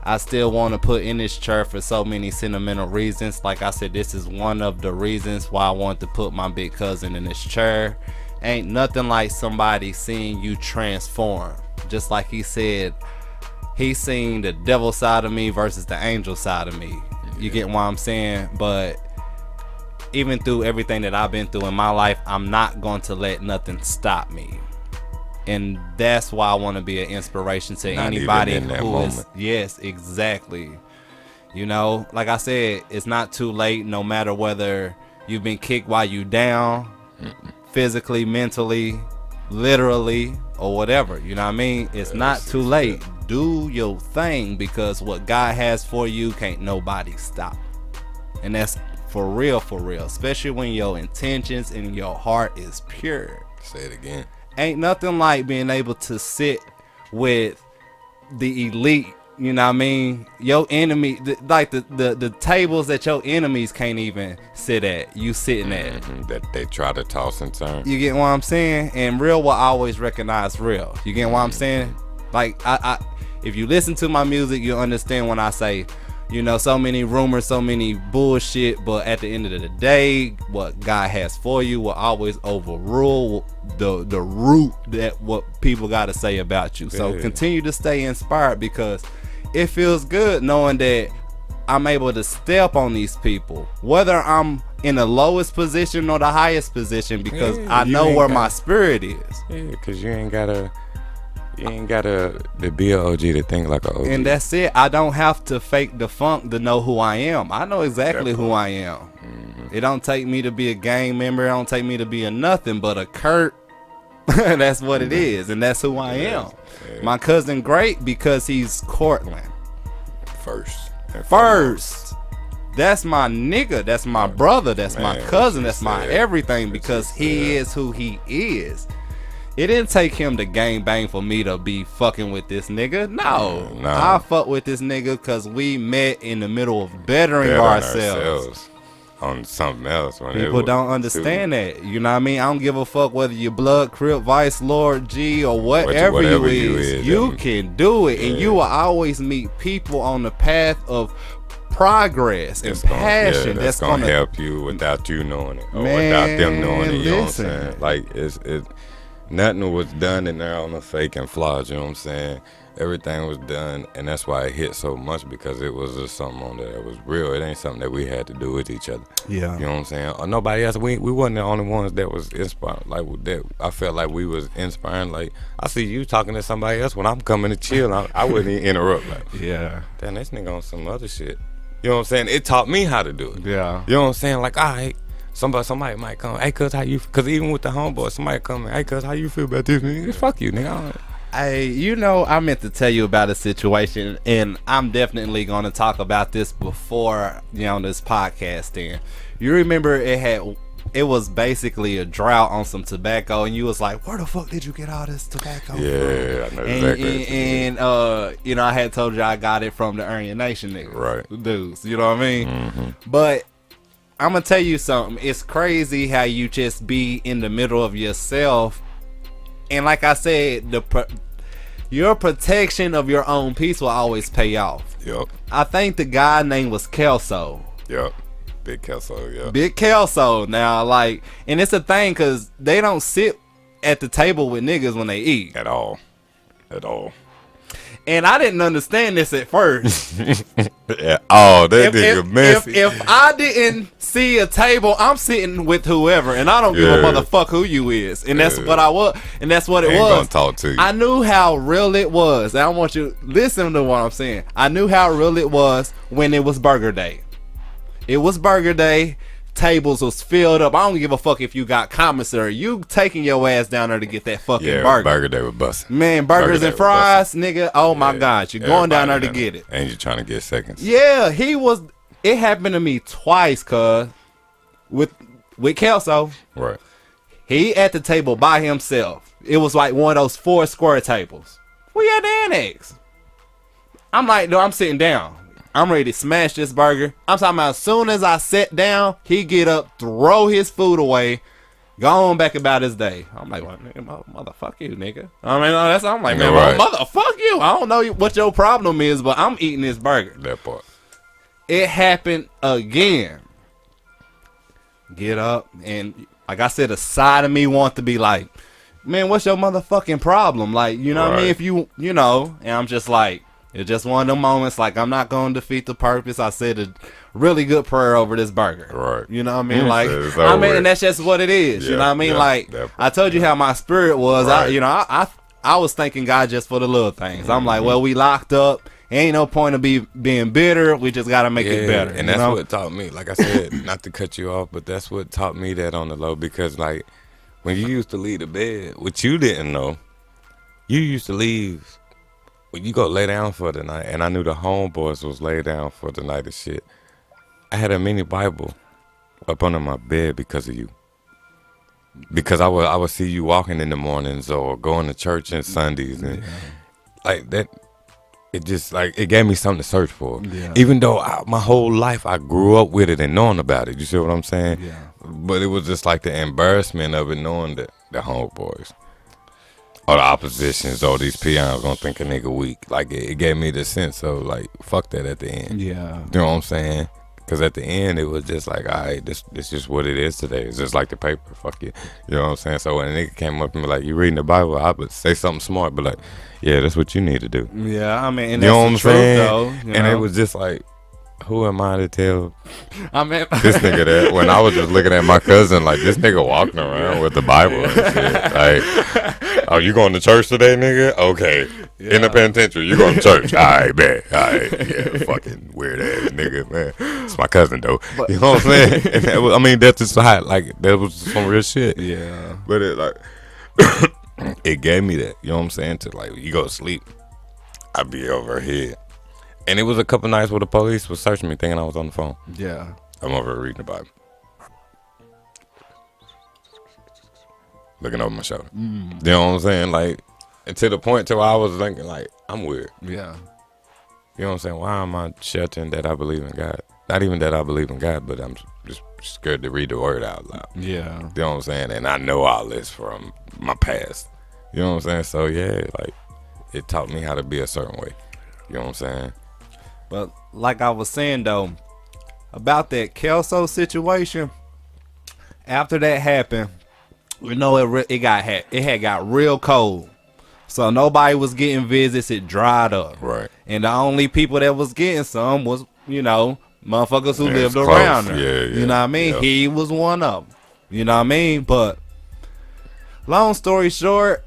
I still want to put in this chair for so many sentimental reasons. Like I said, this is one of the reasons why I want to put my big cousin in this chair. Ain't nothing like somebody seeing you transform. Just like he said, he seen the devil side of me versus the angel side of me. You get what I'm saying? But even through everything that I've been through in my life, I'm not going to let nothing stop me. And that's why I want to be an inspiration to anybody who is. Yes, exactly. You know, like I said, it's not too late, no matter whether you've been kicked while you down, physically, mentally, literally, or whatever. You know what I mean? It's not too late. Do your thing, because what God has for you can't nobody stop. And that's for real, especially when your intentions and your heart is pure. Say it again. Ain't nothing like being able to sit with the elite. You know what I mean? Your enemy, like the tables that your enemies can't even sit at, you sitting at. That they try to toss and turn. You get what I'm saying? And real will always recognize real. You get what I'm saying? Like, I if you listen to my music, you'll understand when I say, you know, so many rumors, so many bullshit, but at the end of the day, what God has for you will always overrule the root that what people got to say about you. So continue to stay inspired, because it feels good knowing that I'm able to step on these people, whether I'm in the lowest position or the highest position, because I know where my spirit is. Yeah, because you ain't gotta to be an OG to think like an OG. And that's it. I don't have to fake the funk to know who I am. I know exactly who I am. Mm-hmm. It don't take me to be a gang member. It don't take me to be a nothing but a Curt. That's what it is, and that's who I am. Yeah. My cousin great because he's Cortland. First. that's my nigga, that's my brother, that's my cousin, that's my everything, because he is who he is. It didn't take him to gang bang for me to be fucking with this nigga. No. I fuck with this nigga because we met in the middle of bettering ourselves on something else. People don't understand that. You know what I mean? I don't give a fuck whether you're Blood, Crip, Vice, Lord, G, or whatever you is. You can do it. And you will always meet people on the path of progress and passion that's gonna help you without you knowing it, or without them knowing it. You know what I'm saying? Like it's nothing was done in there on a fake and flaws. You know what I'm saying? Everything was done, and that's why it hit so much, because it was just something on there that was real. It ain't something that we had to do with each other. Yeah, you know what I'm saying? Or nobody else. We wasn't the only ones that was inspired. Like that, I felt like we was inspiring. Like I see you talking to somebody else when I'm coming to chill. I wouldn't even interrupt. Like, damn, this nigga on some other shit. You know what I'm saying? It taught me how to do it. Yeah, you know what I'm saying? Like, all right. Somebody might come, hey, cuz, how you, because even with the homeboy, somebody come, hey, cuz, how you feel about this, nigga? Fuck you, nigga. Hey, you know, I meant to tell you about a situation, and I'm definitely going to talk about this before, this podcast then. You remember it was basically a drought on some tobacco, and you was like, where the fuck did you get all this tobacco from? Yeah, I know exactly. And I had told you I got it from the Earn Your Nation niggas. Right. Dudes, you know what I mean? Mm-hmm. But I'm gonna tell you something. It's crazy how you just be in the middle of yourself, and like I said, your protection of your own peace will always pay off. Yep. I think the guy name was Kelso. Yep. Big Kelso. Yeah. Big Kelso. Now, like, and it's a thing because they don't sit at the table with niggas when they eat at all. And I didn't understand this at first. Yeah. Oh, that nigga messy. If I didn't see a table, I'm sitting with whoever, and I don't give a motherfucker who you is. And that's what I was, and that's what it was. Gonna talk to you. I knew how real it was. I want you to listen to what I'm saying. I knew how real it was when it was Burger Day. It was Burger Day. Tables was filled up. I don't give a fuck if you got commissary. You taking your ass down there to get that fucking burger. Burger Day was busting. Man, burgers and fries, nigga. Oh my God, you're going down there to get it. And you're trying to get seconds. Yeah, it happened to me twice, cuz with Kelso. Right. He at the table by himself. It was like one of those 4 square tables. We at the annex. I'm like, no, I'm sitting down. I'm ready to smash this burger. I'm talking about as soon as I sat down, he get up, throw his food away, go on back about his day. I'm like, well, nigga, motherfuck you, nigga. I mean, I'm like, man, motherfuck you. I don't know what your problem is, but I'm eating this burger. That part. It happened again. Get up, and like I said, a side of me want to be like, man, what's your motherfucking problem? Like, you know what I mean? If you know, and I'm just like, it's just one of them moments, like, I'm not going to defeat the purpose. I said a really good prayer over this burger. Right. You know what I mean? Like, and that's just what it is. Yeah, you know what I mean? Like, I told you how my spirit was. Right. I was thanking God just for the little things. Mm-hmm. I'm like, well, we locked up. Ain't no point of being bitter. We just got to make it better. And that's what taught me. Like I said, not to cut you off, but that's what taught me that on the low. Because, like, when you used to leave the bed, what you didn't know, you used to leave. When you go lay down for the night, and I knew the homeboys was lay down for the night and shit, I had a mini Bible up under my bed because of you. Because I would see you walking in the mornings or going to church on Sundays, and like that, it just like it gave me something to search for. Yeah. Even though my whole life I grew up with it and knowing about it. You see what I'm saying? Yeah. But it was just like the embarrassment of it, knowing that the homeboys or the oppositions or these peons gonna think a nigga weak. Like it gave me the sense of like, fuck that at the end. Yeah. You know what I'm saying? Because at the end, it was just like, all right, this is what it is today. It's just like the paper. Fuck you. You know what I'm saying? So when a nigga came up and be like, you reading the Bible, I would say something smart, but like, yeah, that's what you need to do. Yeah, I mean, and you know what I'm saying? Though, and it was just like, who am I to tell this nigga that? When I was just looking at my cousin, like, this nigga walking around with the Bible and shit. Like, oh, you going to church today, nigga? Okay. Yeah. In the penitentiary, you going to church? All right, bet. All right. Yeah, fucking weird ass nigga, man. It's my cousin, though. But, you know what I'm saying? And that was, I mean, that's just hot. Like, that was some real shit. Yeah. But it, like, it gave me that. You know what I'm saying? To, like, you go to sleep, I be over here. And it was a couple nights where the police was searching me, thinking I was on the phone. Yeah. I'm over here reading the Bible, looking over my shoulder. You know what I'm saying? Like, and to the point to where I was thinking, like, I'm weird. Yeah. You know what I'm saying? Why am I sheltering that I believe in God? Not even that I believe in God, but I'm just scared to read the word out loud. Yeah. You know what I'm saying? And I know all this from my past. You know what I'm saying? So, yeah, like, it taught me how to be a certain way. You know what I'm saying? But like I was saying, though, about that Kelso situation, after that happened, we know it had got real cold. So nobody was getting visits. It dried up. Right. And the only people that was getting some was, motherfuckers who lived close. around there. Yeah. You know what I mean? Yeah. He was one of them. You know what I mean? But long story short,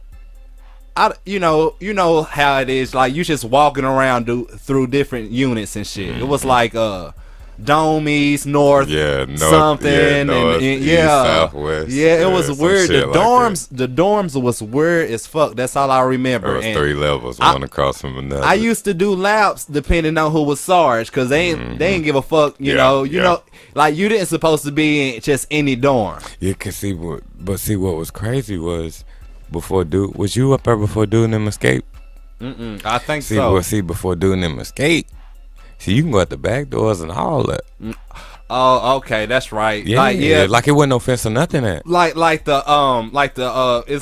you know how it is. Like, you just walking around through different units and shit. It was like Dome East, North, something, North, and East, Southwest. Yeah, it was weird. The dorms, the dorms was weird as fuck. That's all I remember. There was and 3 levels, one across from another. I used to do laps depending on who was Sarge, because they ain't give a fuck. You know, like, you didn't supposed to be in just any dorm. Yeah, cause see what was crazy was was you up there before doing them escape? I think so. Before doing them escape. See, you can go out the back doors and all that. Oh, okay, that's right. Yeah, like it wasn't no fence or nothing at. It's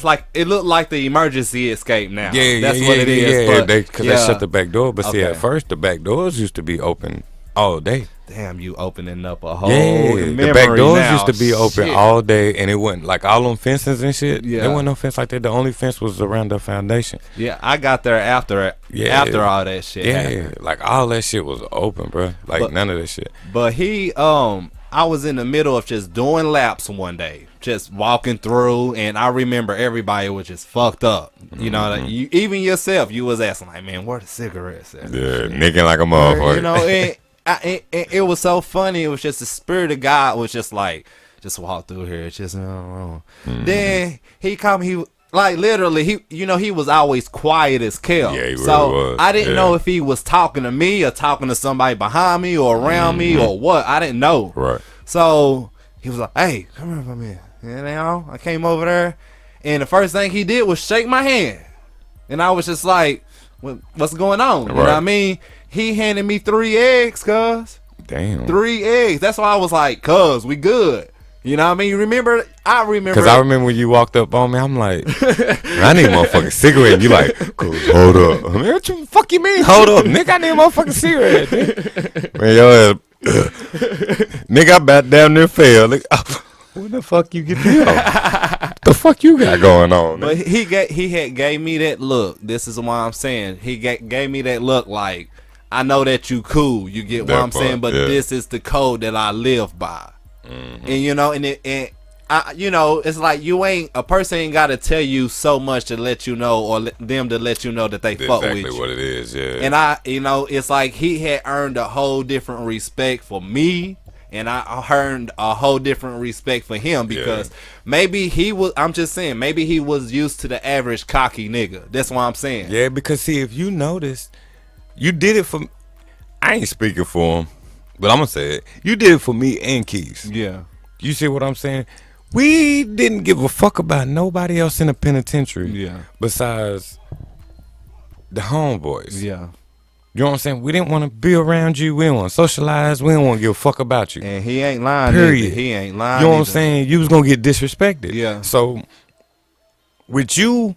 like it looked like the emergency escape now. Yeah, that's what it is. Yeah, because they shut the back door. But see, Okay. at first the back doors used to be open all day. Damn, you opening up a whole the memory back doors now. used to be open Shit. all day, and it wasn't like all them fences and shit. Yeah. There wasn't no fence like that. The only fence was around the foundation. Yeah, I got there after all that shit happened. Like all that shit was open, bro. Like none of that shit. But I was in the middle of just doing laps one day, just walking through, and I remember everybody was just fucked up. You know, like, even yourself, you was asking like, man, where the cigarettes at? Yeah, nicking like a motherfucker. You know, it was so funny. It was just the spirit of God was just like, just walk through here. It's just Then he like literally he was always quiet as hell. Yeah, he really so was. I didn't know if he was talking to me or talking to somebody behind me or around me or what. I didn't know. Right. So he was like, "Hey, come here for me." I came over there, and the first thing he did was shake my hand, and I was just like, "What's going on?" You know what I mean? He handed me 3 eggs, cuz. Damn. 3 eggs. That's why I was like, cuz, we good. You know what I mean? You remember? I remember. Because I remember when you walked up on me, I'm like, I need a motherfucking cigarette. And you like, hold up. I mean, what the fuck you mean? Hold up. Nigga, I need a motherfucking cigarette. Nigga. Man, your ass, nigga, I about damn near fell. Like, where the fuck you get this? What the fuck you got going on? But he had gave me that look. This is what I'm saying. He gave me that look like, I know that you cool. You get what I'm saying? But this is the code that I live by. And it's like a person ain't got to tell you so much to let you know, or them to let you know that they fuck with you. Exactly what it is, yeah. And it's like he had earned a whole different respect for me, and I earned a whole different respect for him because maybe he was used to the average cocky nigga. That's what I'm saying. Yeah, because see, if you notice, you did it for, I ain't speaking for him, but I'm going to say it. You did it for me and Keys. Yeah. You see what I'm saying? We didn't give a fuck about nobody else in the penitentiary. Yeah. Besides the homeboys. Yeah. You know what I'm saying? We didn't want to be around you. We didn't want to socialize. We didn't want to give a fuck about you. And he ain't lying. Period. Either. He ain't lying. You know what I'm saying? You was going to get disrespected. Yeah. So, with you,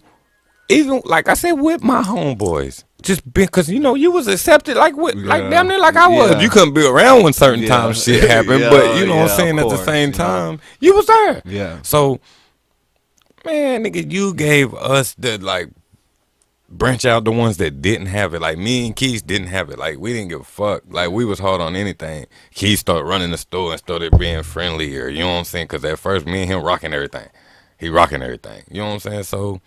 even, like I said, with my homeboys, just because, you was accepted like damn near like I was. Yeah. You couldn't be around when certain times shit happened. But, you know what I'm saying? At the same time, you was there. Yeah. So, man, nigga, you gave us the, like, branch out the ones that didn't have it. Like, me and Keith didn't have it. Like, we didn't give a fuck. Like, we was hard on anything. Keith started running the store and started being friendlier. You know what I'm saying? Because at first, me and him rocking everything. He rocking everything. You know what I'm saying? So,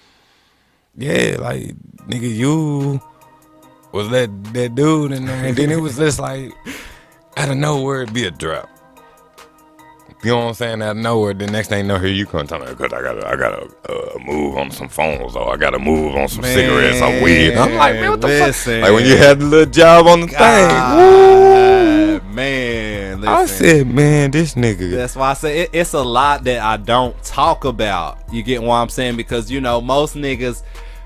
yeah, like, nigga, you was that dude. And then it was just like, out of nowhere, it'd be a drop. You know what I'm saying? Out of nowhere, the next thing you know, here you come telling me, because I gotta move on some phones, or I gotta move on some cigarettes or weed. I'm like, man, what the fuck? Like when you had the little job on the thing. Woo! Man, listen. I said, man, this nigga. That's why I say it's a lot that I don't talk about. You get what I'm saying? Because, you know, most niggas,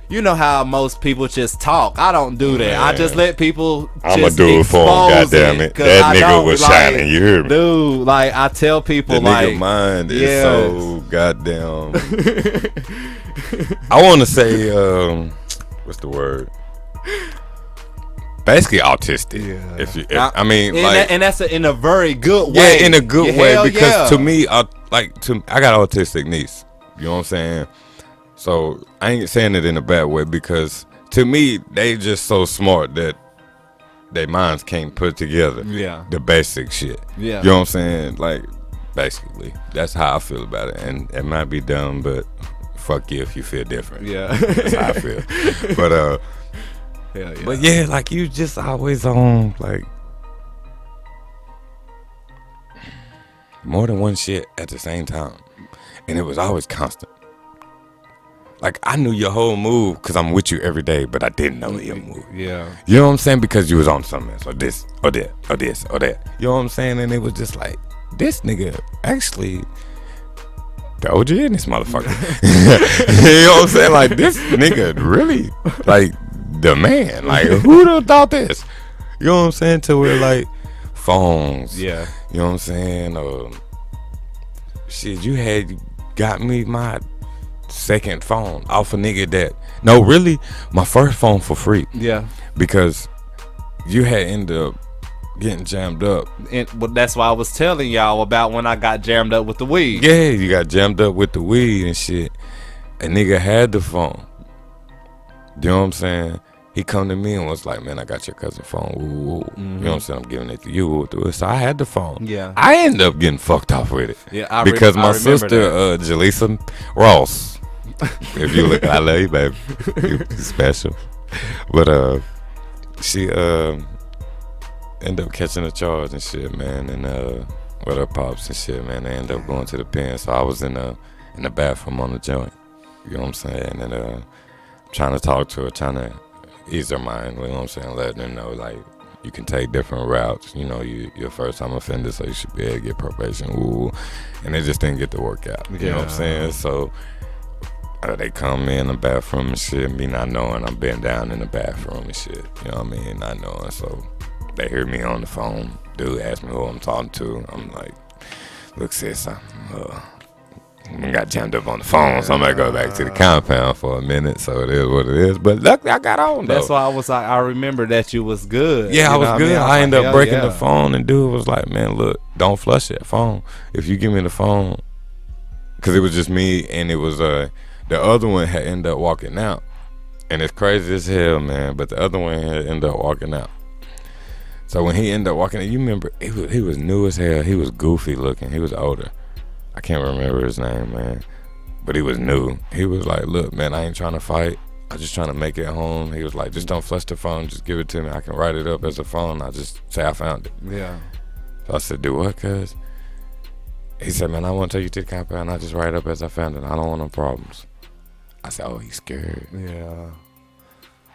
you know how most people just talk. I don't do that. Man. I just let people I'm going to do it for him, goddammit. That nigga was shining, you hear me? Dude, like, I tell people, the nigga mind is so goddamn. I want to say, what's the word? Basically autistic. Yeah. I mean, and that's in a very good way. Yeah, in a good way, because to me, I got autistic niece. You know what I'm saying? So I ain't saying it in a bad way, because to me, they just so smart that their minds can't put together the basic shit. Yeah. You know what I'm saying? Like, basically, that's how I feel about it. And it might be dumb, but fuck you if you feel different. Yeah. That's how I feel. But hell yeah. But yeah, like, you just always on, like, more than one shit at the same time. And it was always constant. Like, I knew your whole move because I'm with you every day, but I didn't know your move. Yeah. You know what I'm saying? Because you was on something else, or this, or that, or this, or that. You know what I'm saying? And it was just like, this nigga actually the OG in this motherfucker. You know what I'm saying? Like, this nigga really, like, the man. Like, who'd have thought this? You know what I'm saying? To where, like, phones. Yeah. You know what I'm saying? Shit, you had got me my second phone off a nigga that, no, really, my first phone for free. Yeah. Because you had ended up getting jammed up. But that's why I was telling y'all about when I got jammed up with the weed. Yeah, you got jammed up with the weed and shit. A nigga had the phone. You know what I'm saying? He come to me and was like, man, I got your cousin's phone. Ooh. Mm-hmm. You know what I'm saying? I'm giving it to you. So I had the phone. Yeah. I ended up getting fucked off with it. Yeah, because my sister, Jaleesa Ross, if you look, I love you, baby. You special. But she ended up catching a charge and shit, man. And with her pops and shit, man, they ended up going to the pen. So I was in the bathroom on the joint. You know what I'm saying? And trying to talk to her, trying to ease her mind, you know what I'm saying, letting her know, like, you can take different routes, you know, you're a first time offender, so you should be able to get probation. Ooh. And it just didn't get to work out, you know what I'm saying? So they come in the bathroom and shit, me not knowing I'm bent down in the bathroom and shit, you know what I mean, not knowing. So they hear me on the phone, dude asked me who I'm talking to. I'm like, look, sis, I got jammed up on the phone, so I'm gonna go back to the compound for a minute. So it is what it is. But look, I got on though. That's why I was like, I remember that you was good. Yeah, I was good. I ended up breaking the phone, and dude was like, man, look, don't flush that phone. If you give me the phone, because it was just me, and it was the other one had ended up walking out, and it's crazy as hell, man. But the other one had ended up walking out. So when he ended up walking out, you remember he was new as hell. He was goofy looking. He was older. I can't remember his name, man, but he was new. He was like, look, man, I ain't trying to fight. I'm just trying to make it home. He was like, just don't flush the phone. Just give it to me. I can write it up as a phone. I just say I found it. Yeah. So I said, do what, cuz? He said, man, I want to take you to the compound. I just write it up as I found it. I don't want no problems. I said, oh, he's scared. Yeah.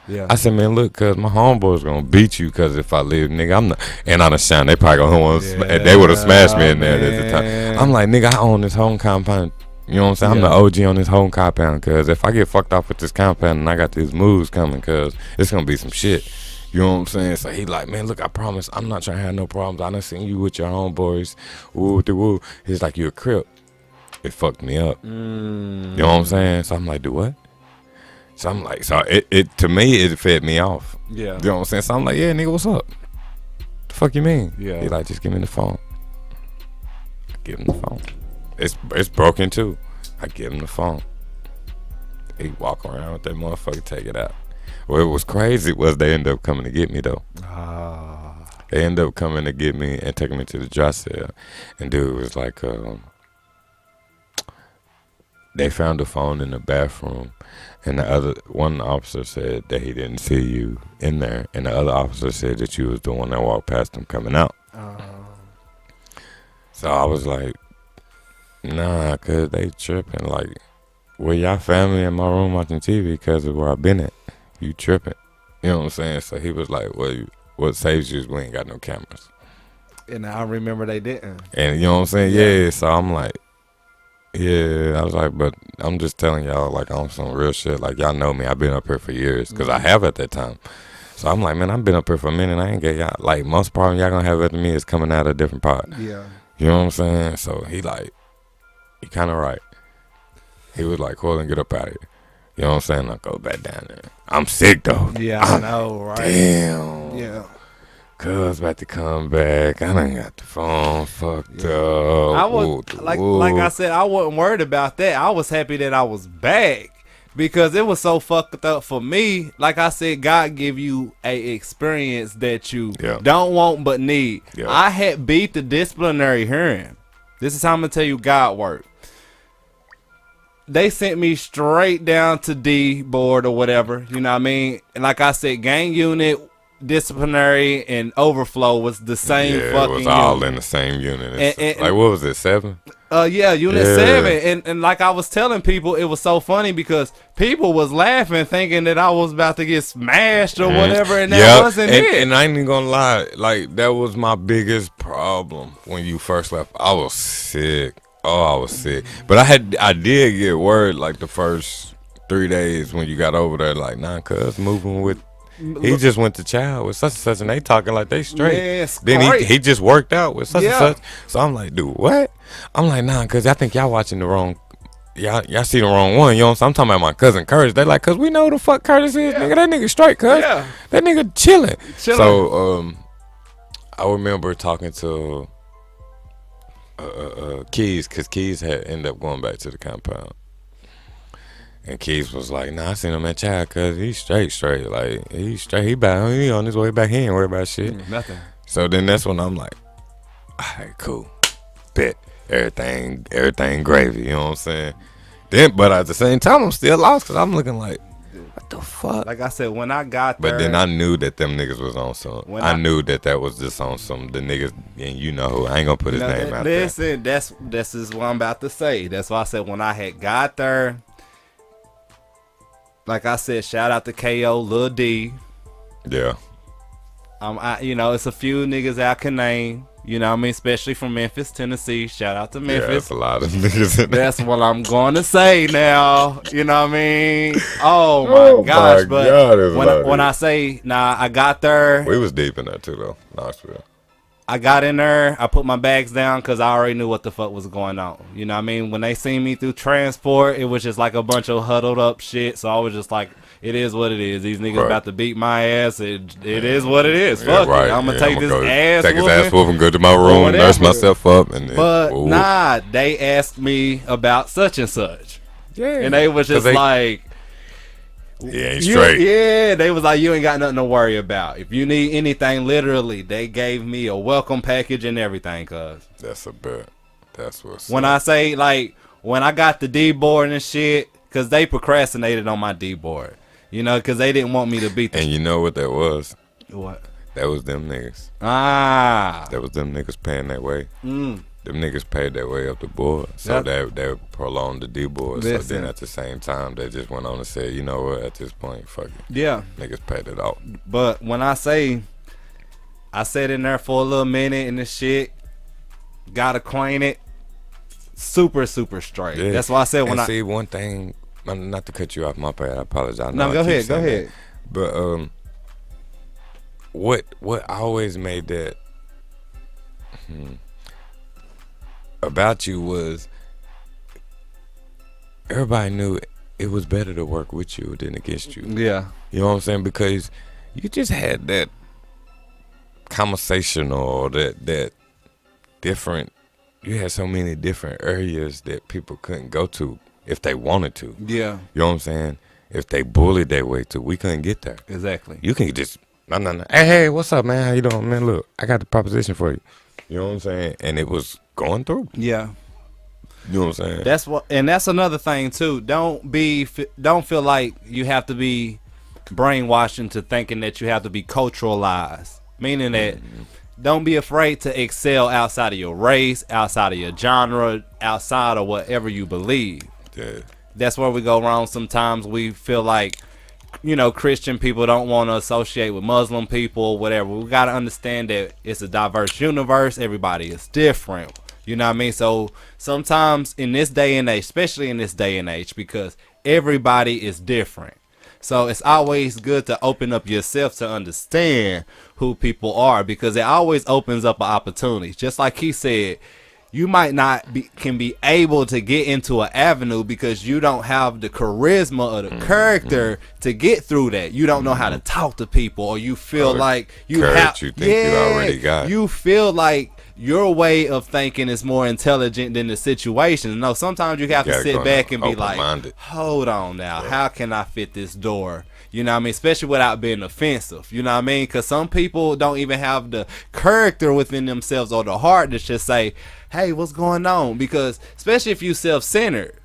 Yeah. I said, man, look, cuz my homeboy's gonna beat you, cuz if I leave, nigga, I'm not. And on the sound, they probably gonna want to. They would have smashed me in there at the time. I'm like, nigga, I own this whole compound. You know what I'm saying? I'm the OG on this whole compound, cuz if I get fucked off with this compound and I got these moves coming, cuz it's gonna be some shit. You know what I'm saying? So he like, man, look, I promise, I'm not trying to have no problems. I done seen you with your homeboys. Woo, woo. He's like, you a Crip. It fucked me up. You know what I'm saying? So I'm like, do what? So I'm like, so it to me, it fed me off. Yeah. You know what I'm saying? So I'm like, yeah, nigga, what's up? The fuck you mean? Yeah. He like, just give me the phone. I give him the phone. It's broken too. I give him the phone. He walk around with that motherfucker, take it out. What was crazy was they ended up coming to get me though. They ended up coming to get me and taking me to the dry cell. And dude was like, they found the phone in the bathroom. And one officer said that he didn't see you in there, and the other officer said that you was the one that walked past him coming out. So I was like, Nah, cause they tripping. Like, well, y'all family in my room watching TV because of where I been at. You tripping. You know what I'm saying? So he was like, well, what saves you is we ain't got no cameras. And I remember they didn't. And you know what I'm saying? Yeah. So I'm like, yeah. I was like, but I'm just telling y'all, like, on some real shit. Like, y'all know me. I've been up here for years because I have at that time. So I'm like, man, I've been up here for a minute. I ain't get y'all. Like, most problem y'all gonna have after me is coming out of a different pot. Yeah. You know what I'm saying? So he kind of right. He was like, cool, and get up out of here. You know what I'm saying? I'll go back down there. I'm sick, though. Yeah, I know, right? Damn. Yeah. Cuz about to come back. I done got the phone fucked up. I was, like I said, I wasn't worried about that. I was happy that I was back. Because it was so fucked up for me. Like I said, God give you a experience that you don't want but need. Yeah. I had beat the disciplinary hearing. This is how I'm going to tell you God worked. They sent me straight down to D board or whatever. You know what I mean? And like I said, gang unit, disciplinary, and overflow was the same fucking it was unit. all in the same unit. And like, what was it, 7? Unit 7, and like I was telling people, it was so funny because people was laughing, thinking that I was about to get smashed or whatever, and that wasn't it. And I ain't even gonna lie, like that was my biggest problem when you first left. I was sick. Oh, I was sick. But I did get word like the first 3 days when you got over there, like, nah, cuz moving with. He just went to child with such and such, and they talking like they straight. Man, then he just worked out with such and such. So I'm like, dude, what? I'm like, nah, cause I think y'all watching the wrong. Y'all see the wrong one. You know what I'm saying? I'm talking about my cousin Curtis. They like, cause we know who the fuck Curtis is, nigga. That nigga straight, cuz. Yeah. That nigga chilling. So I remember talking to Keys, cause Keys had ended up going back to the compound. And Keith was like, nah, I seen him at child cuz he's straight. Like, he's straight. He on his way back. He ain't worried about shit. Nothing. So then that's when I'm like, all right, cool. Bet. Everything gravy, you know what I'm saying? But at the same time, I'm still lost because I'm looking like, what the fuck? Like I said, when I got there. But then I knew that them niggas was on some. I knew that was just on some. The niggas, and you know who. I ain't going to put his name out there. Listen, this is what I'm about to say. That's why I said when I had got there. Like I said, shout out to KO, Lil D. Yeah. It's a few niggas I can name. You know what I mean? Especially from Memphis, Tennessee. Shout out to Memphis. Yeah, that's a lot of niggas in there. That's what I'm going to say now. You know what I mean? Oh my gosh. But when I say, I got there. We was deep in that too, though. Knoxville. I got in there. I put my bags down because I already knew what the fuck was going on. You know what I mean? When they seen me through transport, it was just like a bunch of huddled up shit. So I was just like, it is what it is. These niggas about to beat my ass. It is what it is. Fuck it. I'm going to take this ass Take his ass whooping, go to my room, nurse myself up. But they asked me about such and such. Yeah. And they was just like. Yeah, ain't straight. Yeah, they was like, you ain't got nothing to worry about. If you need anything, literally, they gave me a welcome package and everything, cuz. That's a bet. That's what's when I say, like, when I got the D board and shit, because they procrastinated on my D board. You know, because they didn't want me to beat them. And you know what that was? What? That was them niggas. That was them niggas paying that way. Them niggas paid their way up the board. So they prolonged the D board. So then at the same time, they just went on and said, you know what, at this point, fuck it. Yeah. Niggas paid it out. But when I say, I sat in there for a little minute and this shit, got acquainted, super, super straight. Yeah. That's why I said when see, one thing, not to cut you off, my bad, I apologize. No, go ahead. That. But what always made that about you was everybody knew it was better to work with you than against you. Yeah. You know what I'm saying? Because you just had that conversation or that different, you had so many different areas that people couldn't go to if they wanted to. Yeah. You know what I'm saying? If they bullied their way to, we couldn't get there. Exactly. You can just, no. Hey, what's up, man? How you doing? Man, look, I got the proposition for you. You know what I'm saying? And it was going through. Yeah. You know what I'm saying? That's another thing too. Don't feel like you have to be brainwashed into thinking that you have to be culturalized. Meaning that don't be afraid to excel outside of your race, outside of your genre, outside of whatever you believe. Yeah. That's where we go wrong sometimes. We feel like, Christian people don't want to associate with Muslim people or whatever. We got to understand that it's a diverse universe. Everybody is different. You know what I mean? So sometimes in this day and age, especially in this day and age, because everybody is different. So it's always good to open up yourself to understand who people are, because it always opens up an opportunity. Just like he said, you might not be able to get into an avenue because you don't have the charisma or the character to get through that. You don't know how to talk to people, or you feel like you have. You think you already got. You feel like your way of thinking is more intelligent than the situation. No, sometimes you have to sit back and be like, hold on now, how can I fit this door? You know what I mean? Especially without being offensive. You know what I mean? Because some people don't even have the character within themselves or the heart to just say, hey, what's going on? Because especially if you self-centered.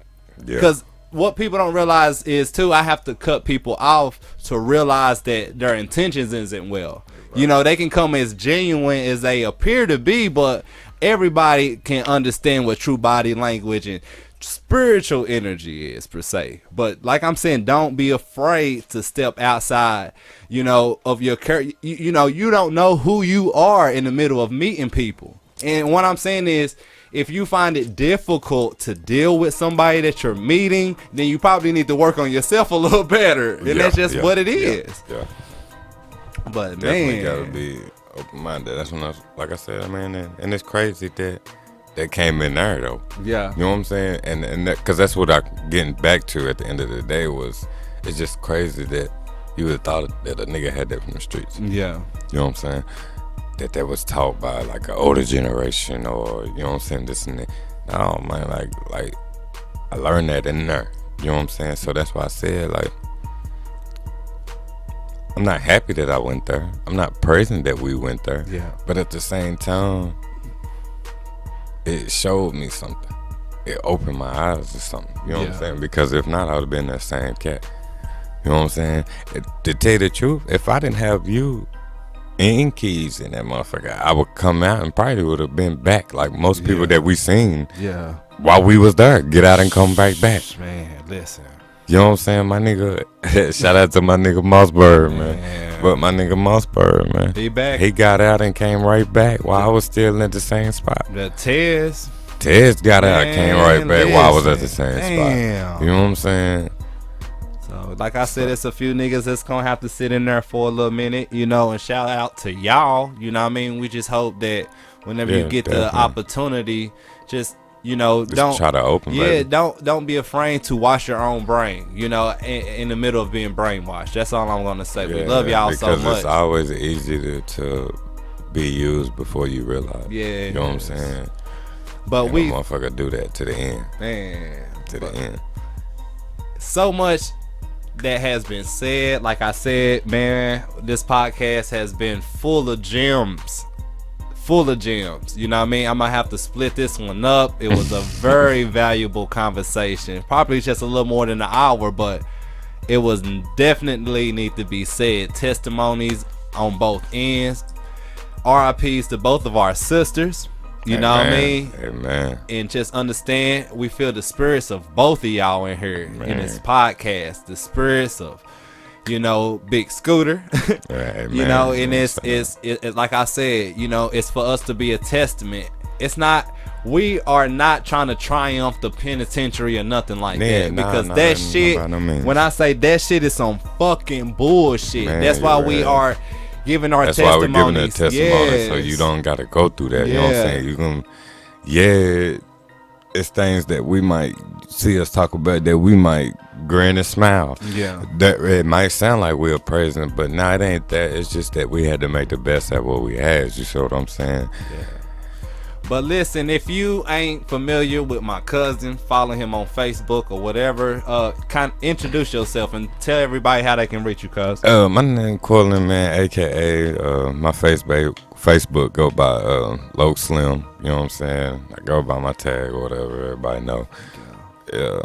Because what people don't realize is, too, I have to cut people off to realize that their intentions isn't well. Right. They can come as genuine as they appear to be, but everybody can understand what true body language and spiritual energy is, per se. But like I'm saying, don't be afraid to step outside, of your character. You don't know who you are in the middle of meeting people. And what I'm saying is, if you find it difficult to deal with somebody that you're meeting, then you probably need to work on yourself a little better. And that's just what it is. Yeah. But definitely gotta be open-minded. That's when like I said, and it's crazy that came in there though. Yeah. You know what I'm saying? And because that's what I'm getting back to at the end of the day it's just crazy that you would have thought that a nigga had that from the streets. Yeah. You know what I'm saying? That was taught by like an older generation, or you know what I'm saying, this and that. No, man, like I learned that in there. You know what I'm saying? So that's why I said, like, I'm not happy that I went there. I'm not praising that we went there. Yeah. But at the same time, it showed me something. It opened my eyes to something. You know what I'm saying? Because if not, I would have been that same cat. You know what I'm saying? To tell you the truth, if I didn't have you and keys in that motherfucker, I would come out and probably would have been back like most people that we seen while we was there. Get out and come back. Man, listen. You know what I'm saying? My nigga, shout out to my nigga Mossberg, man. But my nigga Mossberg, man. He back. He got out and came right back while I was still at the same spot. The Tez got out and came right back while I was at the same spot. You know what I'm saying? So, like I said, it's a few niggas that's gonna have to sit in there for a little minute, and shout out to y'all. You know what I mean? We just hope that whenever you get the opportunity, just don't try to open. Don't be afraid to wash your own brain. In the middle of being brainwashed. That's all I'm gonna say. We love y'all so much. Because it's always easy to be used before you realize. Yeah, you know what I'm saying. But and we motherfucker do that to the end. Man, to the end. So much that has been said. Like I said, man, this podcast has been full of gems. You know what I mean? I'm gonna have to split this one up. It was a very valuable conversation. Probably just a little more than an hour, but it was definitely need to be said. Testimonies on both ends. RIPs to both of our sisters. You know what I mean? Amen. And just understand, we feel the spirits of both of y'all in here in this podcast. The spirits of, Big Scooter. And it's like I said, it's for us to be a testament. It's not, we are not trying to triumph the penitentiary or nothing like that. Because that shit, when I say that shit is some fucking bullshit. That's why we are giving our testimonies. That's why we're giving a testimony, so you don't got to go through that. You know what I'm saying? You can, it's things that we might see us talk about that we might grin and smile. Yeah. That it might sound like we're praising, but no, it ain't that. It's just that we had to make the best at what we had. You see what I'm saying? Yeah. But listen, if you ain't familiar with my cousin, follow him on Facebook or whatever. Introduce yourself and tell everybody how they can reach you, cuz. My name Quillen, man, aka my Facebook go by Low Slim. You know what I'm saying? I go by my tag or whatever. Everybody know. Yeah.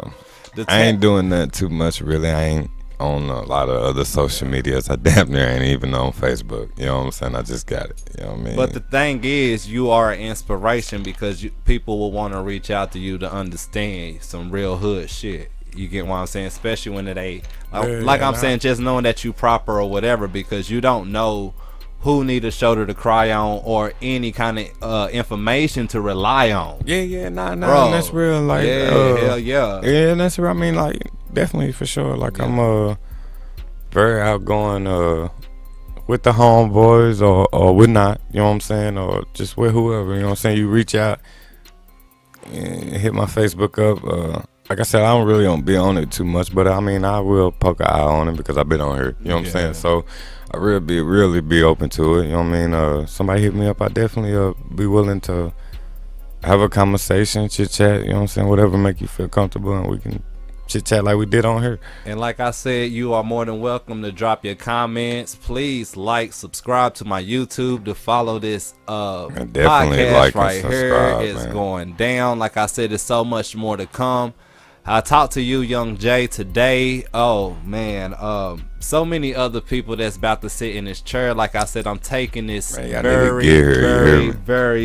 I ain't doing that too much, really. I ain't on a lot of other social medias. I damn near ain't even on Facebook. You know what I'm saying? I just got it. You know what I mean? But the thing is, you are an inspiration because people will want to reach out to you to understand some real hood shit. You get what I'm saying? Especially when it ain't I'm saying, just knowing that you proper or whatever, because you don't know who need a shoulder to cry on or any kind of information to rely on. Bro, that's real. Like, hell yeah. Yeah, that's real. I mean, like, definitely for sure. Like, I'm very outgoing with the homeboys or with not, you know what I'm saying, or just with whoever, you know what I'm saying. You reach out and hit my Facebook up. Like I said, I don't be on it too much, but I mean, I will poke an eye on it because I've been on here, you know what I'm saying. So I really be open to it, you know what I mean. Somebody hit me up, I definitely be willing to have a conversation, chit chat, you know what I'm saying, whatever make you feel comfortable, and we can chit chat like we did on here. And like I said, you are more than welcome to drop your comments. Please subscribe to my YouTube, to follow this podcast right here. It's going down. Like I said, there's so much more to come. I talked to you, Young Jay, today. Oh man, so many other people that's about to sit in this chair. Like I said, I'm taking this very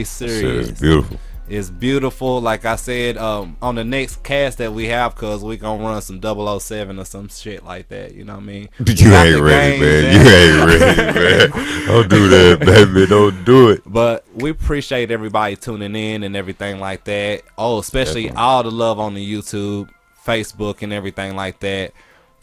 serious. It's beautiful. It's beautiful. Like I said, on the next cast that we have, cause we gonna run some 007 or some shit like that. You know what I mean? You ain't ready, man. You ain't ready, man. Don't do that, baby. Don't do it. But we appreciate everybody tuning in and everything like that. Oh, especially all the love on the YouTube, Facebook, and everything like that.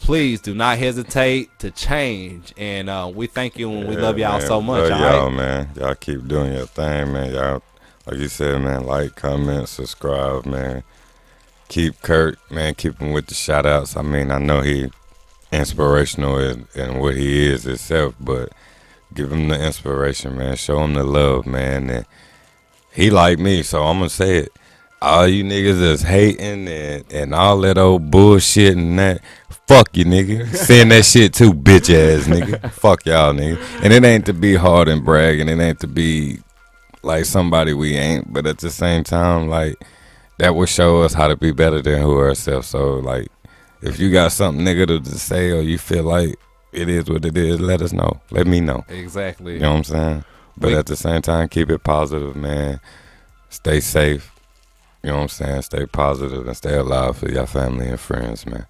Please do not hesitate to change, and we thank you and we love y'all so much. Love y'all, man. Y'all keep doing your thing, man. Y'all. Like you said, man, like, comment, subscribe, man. Keep Curt, man, keep him with the shout-outs. I mean, I know he inspirational in what he is himself, but give him the inspiration, man. Show him the love, man. And he like me, so I'm going to say it. All you niggas that's hating and all that old bullshit and that, fuck you, nigga. Send that shit too, bitch-ass nigga. Fuck y'all, nigga. And it ain't to be hard and brag, and it ain't to be like somebody we ain't, but at the same time, like, that will show us how to be better than who ourselves. So, like, if you got something negative to say or you feel like it is what it is, let us know. Let me know. Exactly. You know what I'm saying? But at the same time, keep it positive, man. Stay safe. You know what I'm saying? Stay positive and stay alive for your family and friends, man.